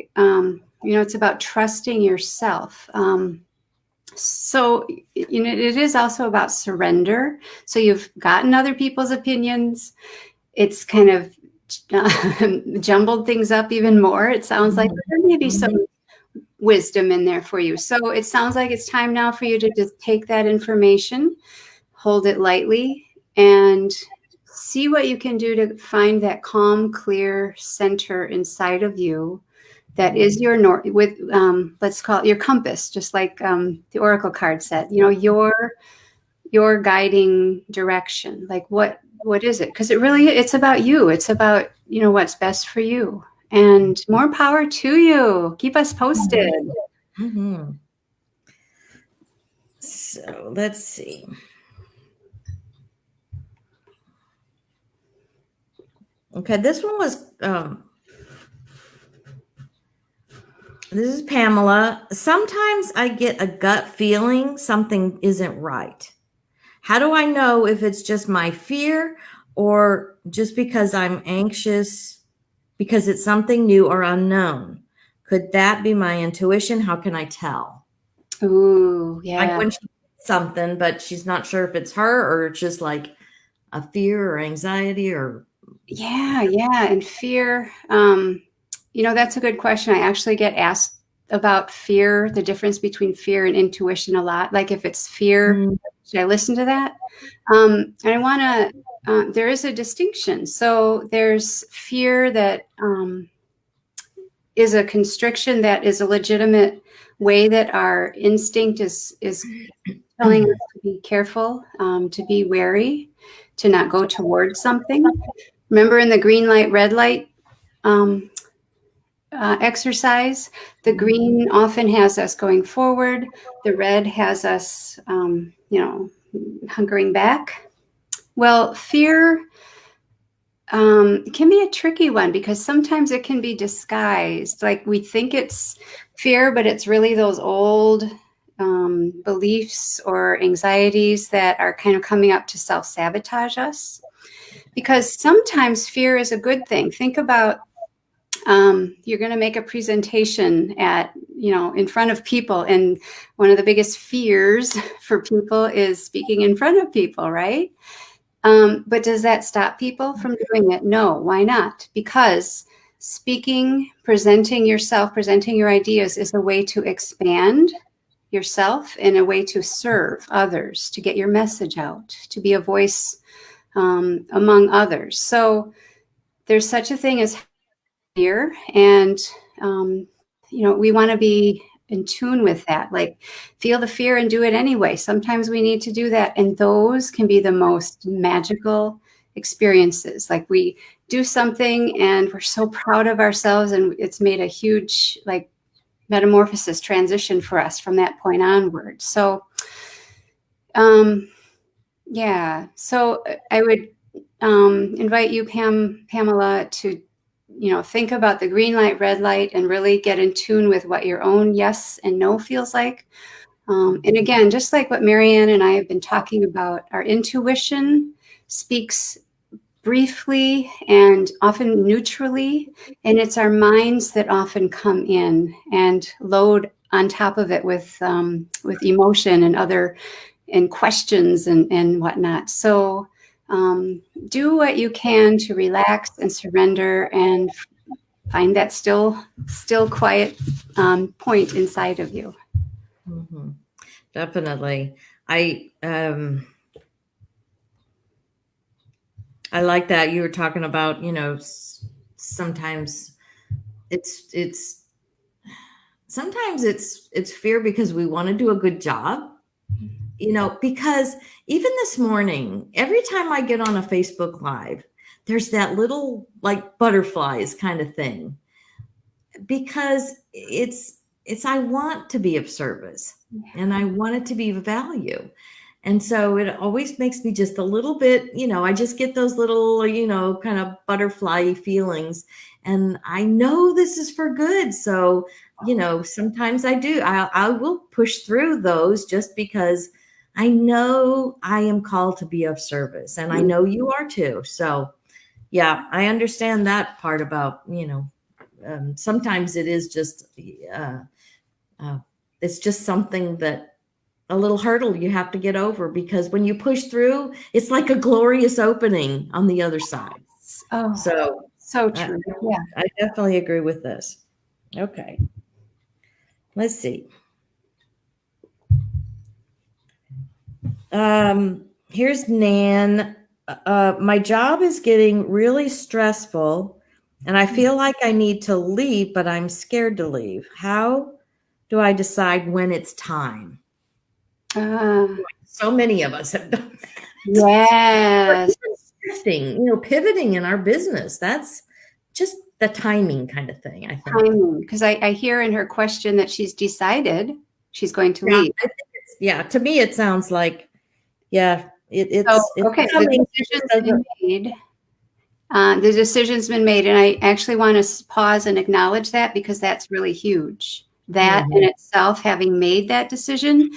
it's about trusting yourself. So, it is also about surrender. So you've gotten other people's opinions. It's kind of jumbled things up even more. It sounds like there may be some wisdom in there for you. So it sounds like it's time now for you to just take that information, hold it lightly, and see what you can do to find that calm, clear center inside of you that is your let's call it your compass, just like the oracle card said, your guiding direction. Like what is it? Because it's about you. It's about, what's best for you. And more power to you. Keep us posted. Mm-hmm. So let's see. Okay, this one was, this is Pamela. Sometimes I get a gut feeling something isn't right. How do I know if it's just my fear or just because I'm anxious because it's something new or unknown? Could that be my intuition? How can I tell? Ooh, Like yeah. when she gets something, but she's not sure if it's her or it's just like a fear or anxiety or. Yeah, yeah. And fear, that's a good question. I actually get asked about fear, the difference between fear and intuition a lot. Like if it's fear, should I listen to that? And I want to, there is a distinction. So there's fear that is a constriction that is a legitimate way that our instinct is telling us to be careful, to be wary, to not go towards something. Remember in the green light, red light exercise, the green often has us going forward. The red has us, hunkering back. Well, fear can be a tricky one because sometimes it can be disguised. Like we think it's fear, but it's really those old beliefs or anxieties that are kind of coming up to self-sabotage us. Because sometimes fear is a good thing. Think about you're going to make a presentation in front of people. And one of the biggest fears for people is speaking in front of people, right? But does that stop people from doing it? No. Why not? Because speaking, presenting yourself, presenting your ideas is a way to expand yourself and a way to serve others, to get your message out, to be a voice among others. So there's such a thing as fear, and we want to be in tune with that. Like feel the fear and do it anyway. Sometimes we need to do that, and those can be the most magical experiences. Like we do something and we're so proud of ourselves, and it's made a huge metamorphosis transition for us from that point onward. So so I would invite you, Pamela, to think about the green light, red light, and really get in tune with what your own yes and no feels like. And again, just like what Marianne and I have been talking about, our intuition speaks briefly and often neutrally, and it's our minds that often come in and load on top of it with emotion and questions and whatnot. So do what you can to relax and surrender and find that still quiet point inside of you. Mm-hmm. Definitely. I like that you were talking about, sometimes sometimes it's fear because we want to do a good job, because even this morning, every time I get on a Facebook Live, there's that little like butterflies kind of thing, because it's I want to be of service and I want it to be of value. And so it always makes me just a little bit, I just get those little, kind of butterfly feelings. And I know this is for good. So, sometimes I will push through those just because I know I am called to be of service. And I know you are too. So, yeah, I understand that part about, sometimes it is just, it's just something that a little hurdle you have to get over, because when you push through, it's like a glorious opening on the other side. Oh, so true. I definitely agree with this. Okay. Let's see. Here's Nan. My job is getting really stressful and I feel like I need to leave, but I'm scared to leave. How do I decide when it's time? So many of us have done that. Yes. Pivoting in our business. That's just the timing kind of thing, I think. Timing, because I hear in her question that she's decided she's going to leave. To me, it sounds like, it's okay. So the decision's been made. The decision's been made, and I actually want to pause and acknowledge that, because that's really huge. That in itself, having made that decision,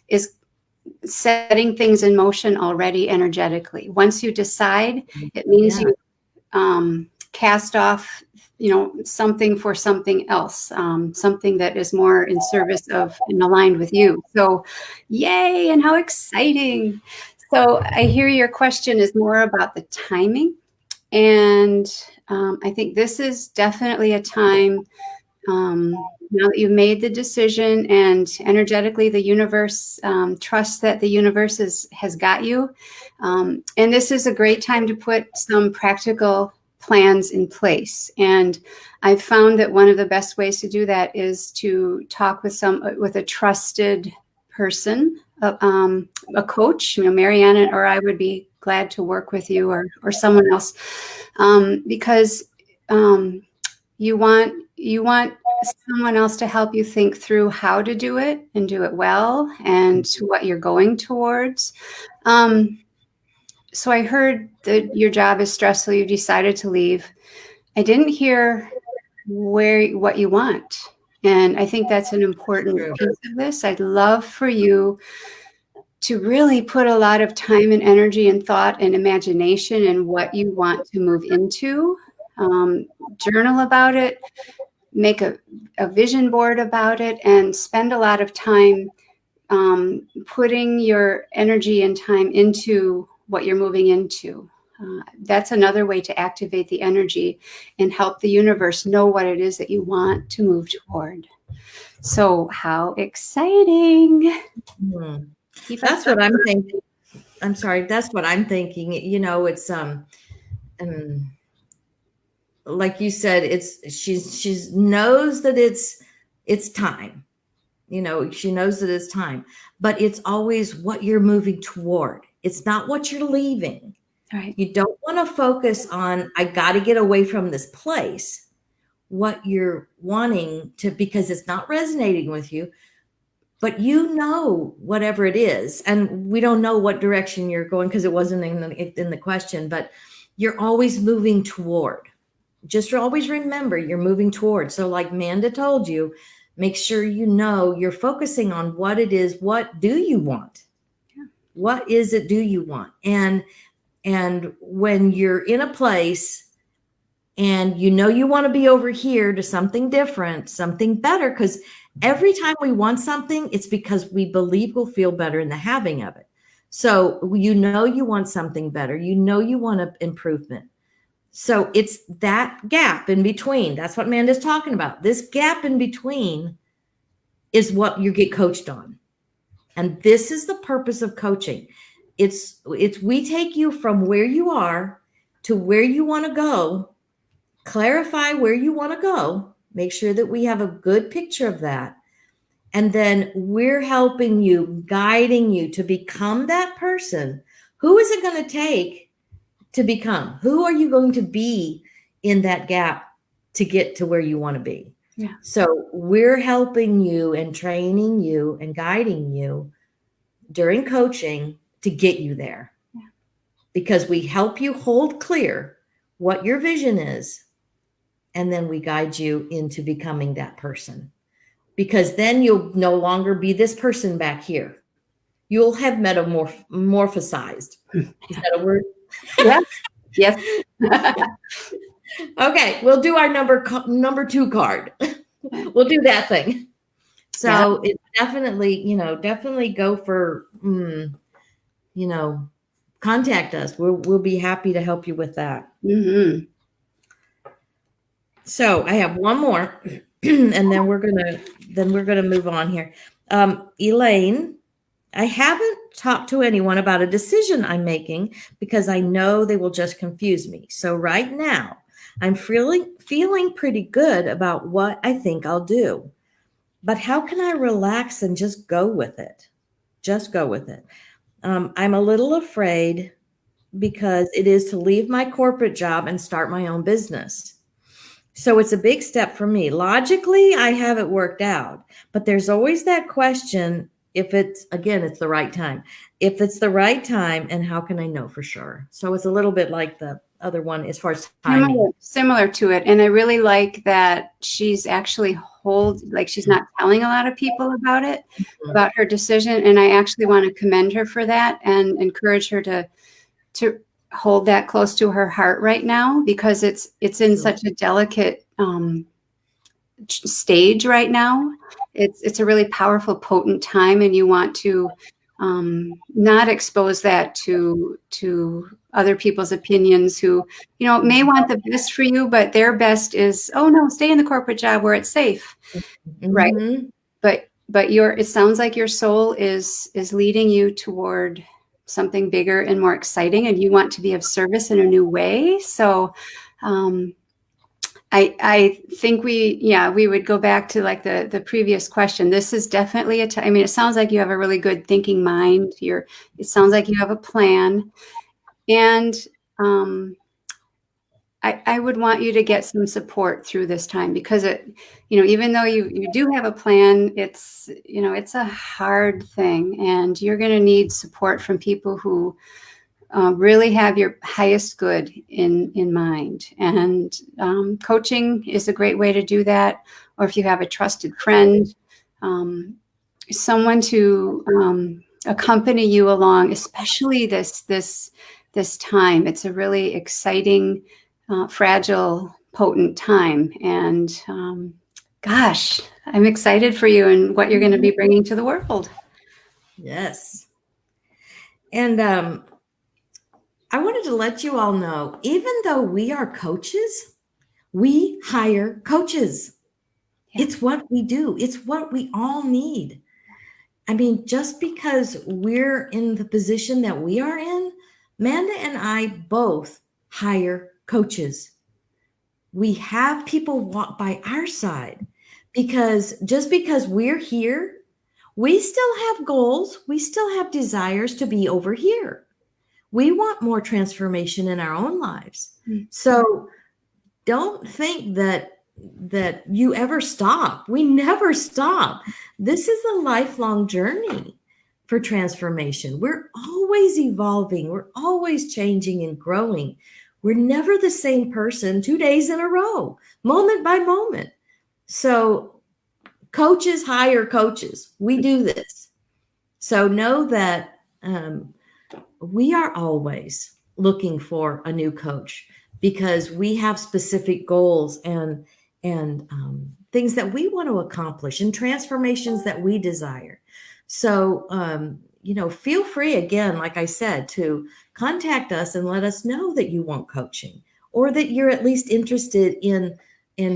is setting things in motion already energetically. Once you decide, it means you cast off, something for something else, something that is more in service of and aligned with you. So, yay, and how exciting. So I hear your question is more about the timing. And I think this is definitely a time, now that you've made the decision and energetically the universe, trust that the universe has got you. And this is a great time to put some practical plans in place. And I've found that one of the best ways to do that is to talk with a trusted person, a coach. Marianne or I would be glad to work with you, or someone else, because you want someone else to help you think through how to do it and do it well, and to what you're going towards. So I heard that your job is stressful. You decided to leave. I didn't hear what you want. And I think that's an important piece of this. I'd love for you to really put a lot of time and energy and thought and imagination in what you want to move into. Journal about it, make a vision board about it, and spend a lot of time putting your energy and time into what you're moving into. That's another way to activate the energy and help the universe know what it is that you want to move toward. So how exciting. That's what I'm thinking. I'm sorry. That's what I'm thinking. It's like you said, she knows that it's time. She knows that it's time, but it's always what you're moving toward. It's not what you're leaving. Right. You don't want to focus on, I got to get away from this place, what you're wanting to, because it's not resonating with you, but whatever it is. And we don't know what direction you're going, because it wasn't in the question, but you're always moving toward. Just always remember you're moving toward. So like Manda told you, make sure you're focusing on what it is. What do you want? What is it do you want? And when you're in a place and you want to be over here to something different, something better, because every time we want something, it's because we believe we'll feel better in the having of it. So you want something better. You want an improvement. So it's that gap in between. That's what Manda's talking about. This gap in between is what you get coached on. And this is the purpose of coaching. It's we take you from where you are to where you want to go, clarify where you want to go, make sure that we have a good picture of that. And then we're helping you, guiding you to become that person. Who is it going to take to become? Who are you going to be in that gap to get to where you want to be? Yeah. So we're helping you and training you and guiding you during coaching to get you there. Yeah. Because we help you hold clear what your vision is, and then we guide you into becoming that person. Because then you'll no longer be this person back here. You'll have metamorphosized. Is that a word? Yeah. Yes. Okay, we'll do our number 2 card. We'll do that thing. So it's definitely go for, contact us. We'll be happy to help you with that. Mm-hmm. So I have one more, and then we're gonna move on here. Elaine, I haven't talked to anyone about a decision I'm making because I know they will just confuse me. So right now, I'm feeling pretty good about what I think I'll do. But how can I relax and just go with it? Just go with it. I'm a little afraid because it is to leave my corporate job and start my own business. So it's a big step for me. Logically, I have it worked out, but there's always that question, if it's, again, it's the right time. If it's the right time, and how can I know for sure? So it's a little bit like the other one as far as timing. Similar to it. And I really like that she's actually she's not telling a lot of people about it, about her decision. And I actually want to commend her for that and encourage her to hold that close to her heart right now, because it's in such a delicate stage right now. It's a really powerful, potent time, and you want to not expose that to other people's opinions who, may want the best for you, but their best is, oh no, stay in the corporate job where it's safe. Mm-hmm. Right. But it sounds like your soul is leading you toward something bigger and more exciting, and you want to be of service in a new way. So I think we would go back to like the previous question. This is definitely a time. I mean, it sounds like you have a really good thinking mind. It sounds like you have a plan, and I would want you to get some support through this time, because even though you do have a plan, it's a hard thing, and you're going to need support from people who really have your highest good in mind. And coaching is a great way to do that. Or if you have a trusted friend, someone to accompany you along, especially this time. It's a really exciting, fragile, potent time. And gosh, I'm excited for you and what you're going to be bringing to the world. Yes. And I wanted to let you all know, even though we are coaches, we hire coaches. Yeah. It's what we do. It's what we all need. I mean, just because we're in the position that we are in, Manda and I both hire coaches. We have people walk by our side, because just because we're here, we still have goals. We still have desires to be over here. We want more transformation in our own lives. Mm-hmm. So don't think that you ever stop. We never stop. This is a lifelong journey for transformation. We're always evolving. We're always changing and growing. We're never the same person 2 days in a row, moment by moment. So coaches hire coaches. We do this. So know that we are always looking for a new coach, because we have specific goals and things that we want to accomplish and transformations that we desire. So, feel free, again, like I said, to contact us and let us know that you want coaching, or that you're at least interested in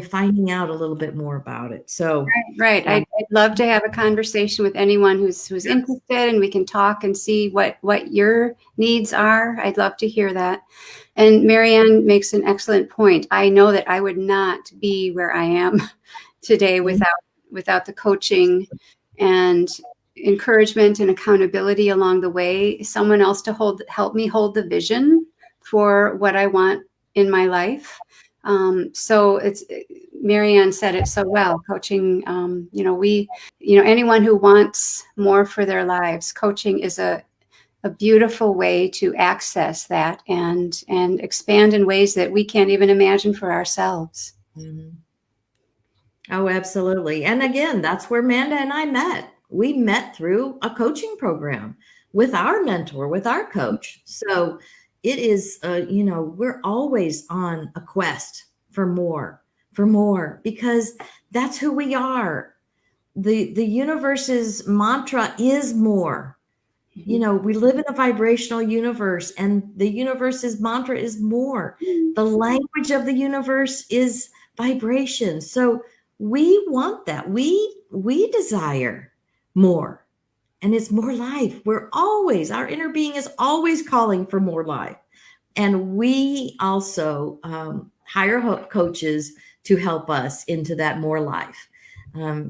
finding out a little bit more about it. So, right. I'd love to have a conversation with anyone who's interested, and we can talk and see what your needs are. I'd love to hear that. And Marianne makes an excellent point. I know that I would not be where I am today without the coaching and encouragement and accountability along the way. Someone else to help me hold the vision for what I want in my life. So it's, Marianne said it so well. Coaching, anyone who wants more for their lives, coaching is a beautiful way to access that and expand in ways that we can't even imagine for ourselves. Mm-hmm. Oh, absolutely. And again, that's where Manda and I met. We met through a coaching program with our mentor, with our coach. So it is, we're always on a quest for more, because that's who we are. The universe's mantra is more. We live in a vibrational universe, and the universe's mantra is more. The language of the universe is vibration. So we want that. We desire more, and it's more life. Our inner being is always calling for more life. And we also hire coaches to help us into that more life.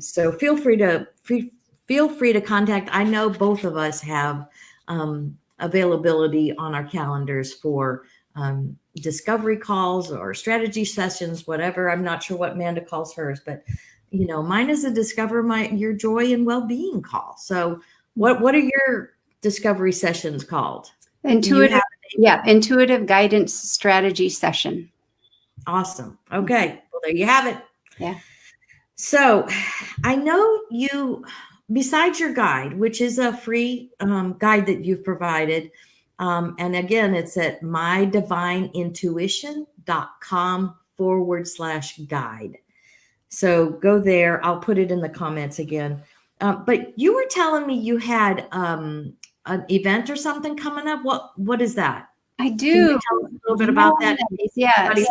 So feel free to contact. I know both of us have availability on our calendars for discovery calls or strategy sessions, whatever. I'm not sure what Manda calls hers, but mine is a discover your joy and well-being call. So What are your discovery sessions called? Intuitive, intuitive guidance strategy session. Awesome. Okay. Well, there you have it. Yeah. So I know you, besides your guide, which is a free guide that you've provided, and again, it's at mydivineintuition.com/guide. So go there. I'll put it in the comments again. But you were telling me you had an event or something coming up. What is that? I do. Can you tell us a little bit about that? Yes.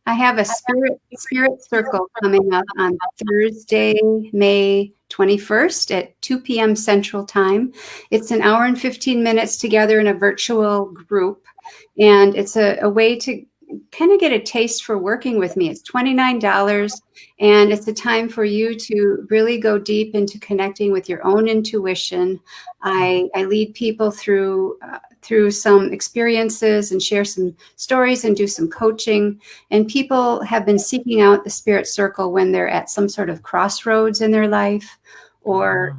I have a spirit circle coming up on Thursday, May 21st at 2 p.m. Central Time. It's an hour and 15 minutes together in a virtual group. And it's a way to kind of get a taste for working with me. It's $29. And it's a time for you to really go deep into connecting with your own intuition. I lead people through some experiences and share some stories and do some coaching. And people have been seeking out the spirit circle when they're at some sort of crossroads in their life, or,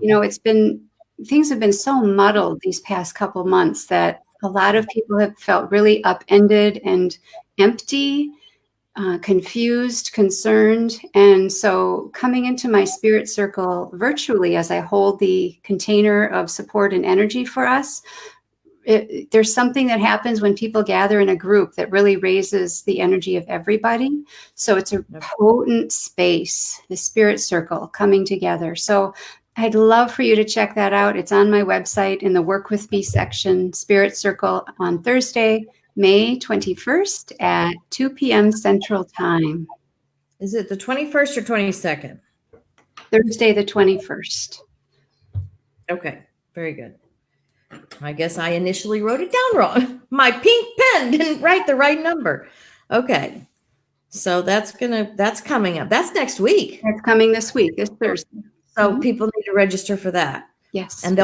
things have been so muddled these past couple months that a lot of people have felt really upended and empty, confused, concerned. And so coming into my spirit circle virtually as I hold the container of support and energy for us, there's something that happens when people gather in a group that really raises the energy of everybody. So it's a potent space, the spirit circle coming together. So I'd love for you to check that out. It's on my website in the Work With Me section, Spirit Circle, on Thursday, May 21st at 2 p.m. Central Time. Is it the 21st or 22nd? Thursday, the 21st. Okay, very good. I guess I initially wrote it down wrong. My pink pen didn't write the right number. Okay. So that's coming up. That's next week. That's coming this week, this Thursday. So people need to register for that. Yes. And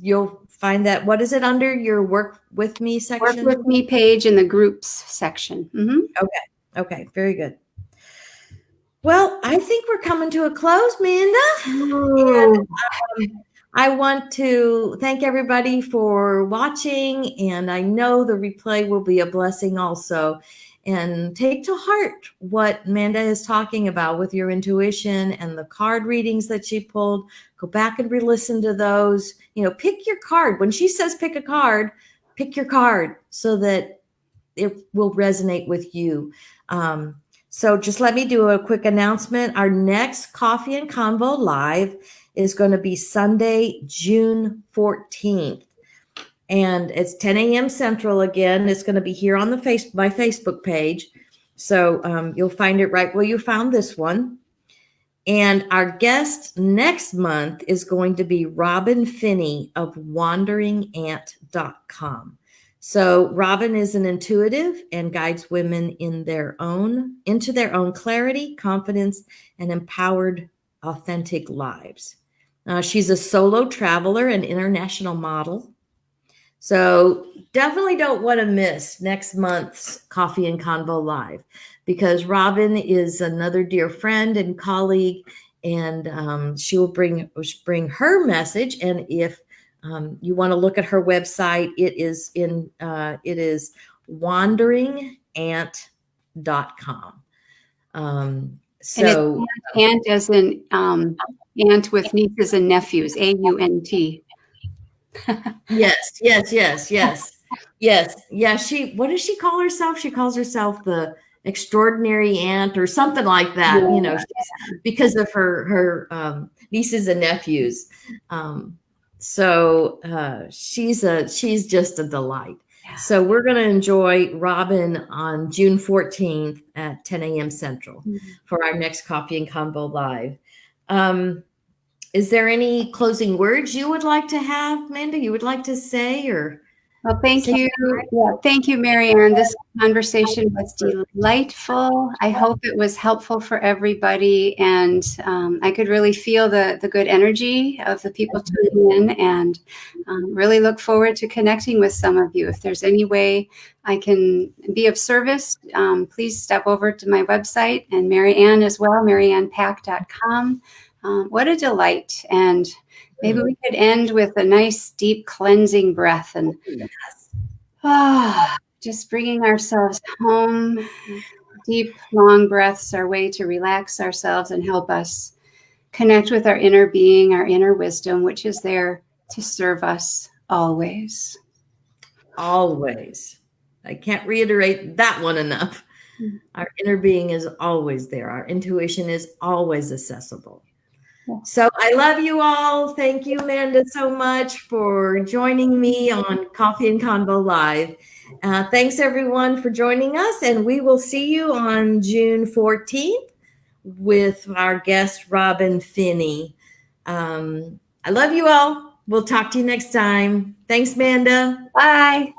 you'll find that, what is it under your Work With Me section? Work With Me page in the groups section. Mm-hmm. Okay. Very good. Well, I think we're coming to a close, Manda. And, I want to thank everybody for watching, and I know the replay will be a blessing also. And take to heart what Manda is talking about with your intuition and the card readings that she pulled. Go back and re-listen to those. Pick your card. When she says pick a card, pick your card so that it will resonate with you. So just let me do a quick announcement. Our next Coffee and Convo Live is going to be Sunday, June 14th. And it's 10 a.m. Central again. It's going to be here on my Facebook page. So you'll find it right where you found this one. And our guest next month is going to be Robin Finney of wanderingant.com. So Robin is an intuitive and guides women into their own clarity, confidence, and empowered, authentic lives. She's a solo traveler and international model. So definitely don't want to miss next month's Coffee and Convo Live, because Robin is another dear friend and colleague, and she will bring her message. And if you want to look at her website, it is wanderingant.com. So ant as in ant with nieces and nephews, AUNT. Yes. Yeah. What does she call herself? She calls herself the extraordinary aunt or something like that, because of her nieces and nephews. So she's just a delight. Yeah. So we're going to enjoy Robin on June 14th at 10 a.m. Central for our next Coffee and Convo Live. Is there any closing words you would like to have, Manda? You would like to say, or? Well, thank you. Yeah, thank you, Marianne. This conversation was delightful. I hope it was helpful for everybody, and I could really feel the good energy of the people tuning in, and really look forward to connecting with some of you. If there's any way I can be of service, please step over to my website, and Marianne as well, mariannepack.com. What a delight. And Maybe we could end with a nice deep cleansing breath and just bringing ourselves home. Deep, long breaths are a way to relax ourselves and help us connect with our inner being, our inner wisdom, which is there to serve us always. Always. I can't reiterate that one enough. Our inner being is always there. Our intuition is always accessible. So I love you all. Thank you, Manda, so much for joining me on Coffee and Convo Live. Thanks, everyone, for joining us. And we will see you on June 14th with our guest, Robin Finney. I love you all. We'll talk to you next time. Thanks, Manda. Bye.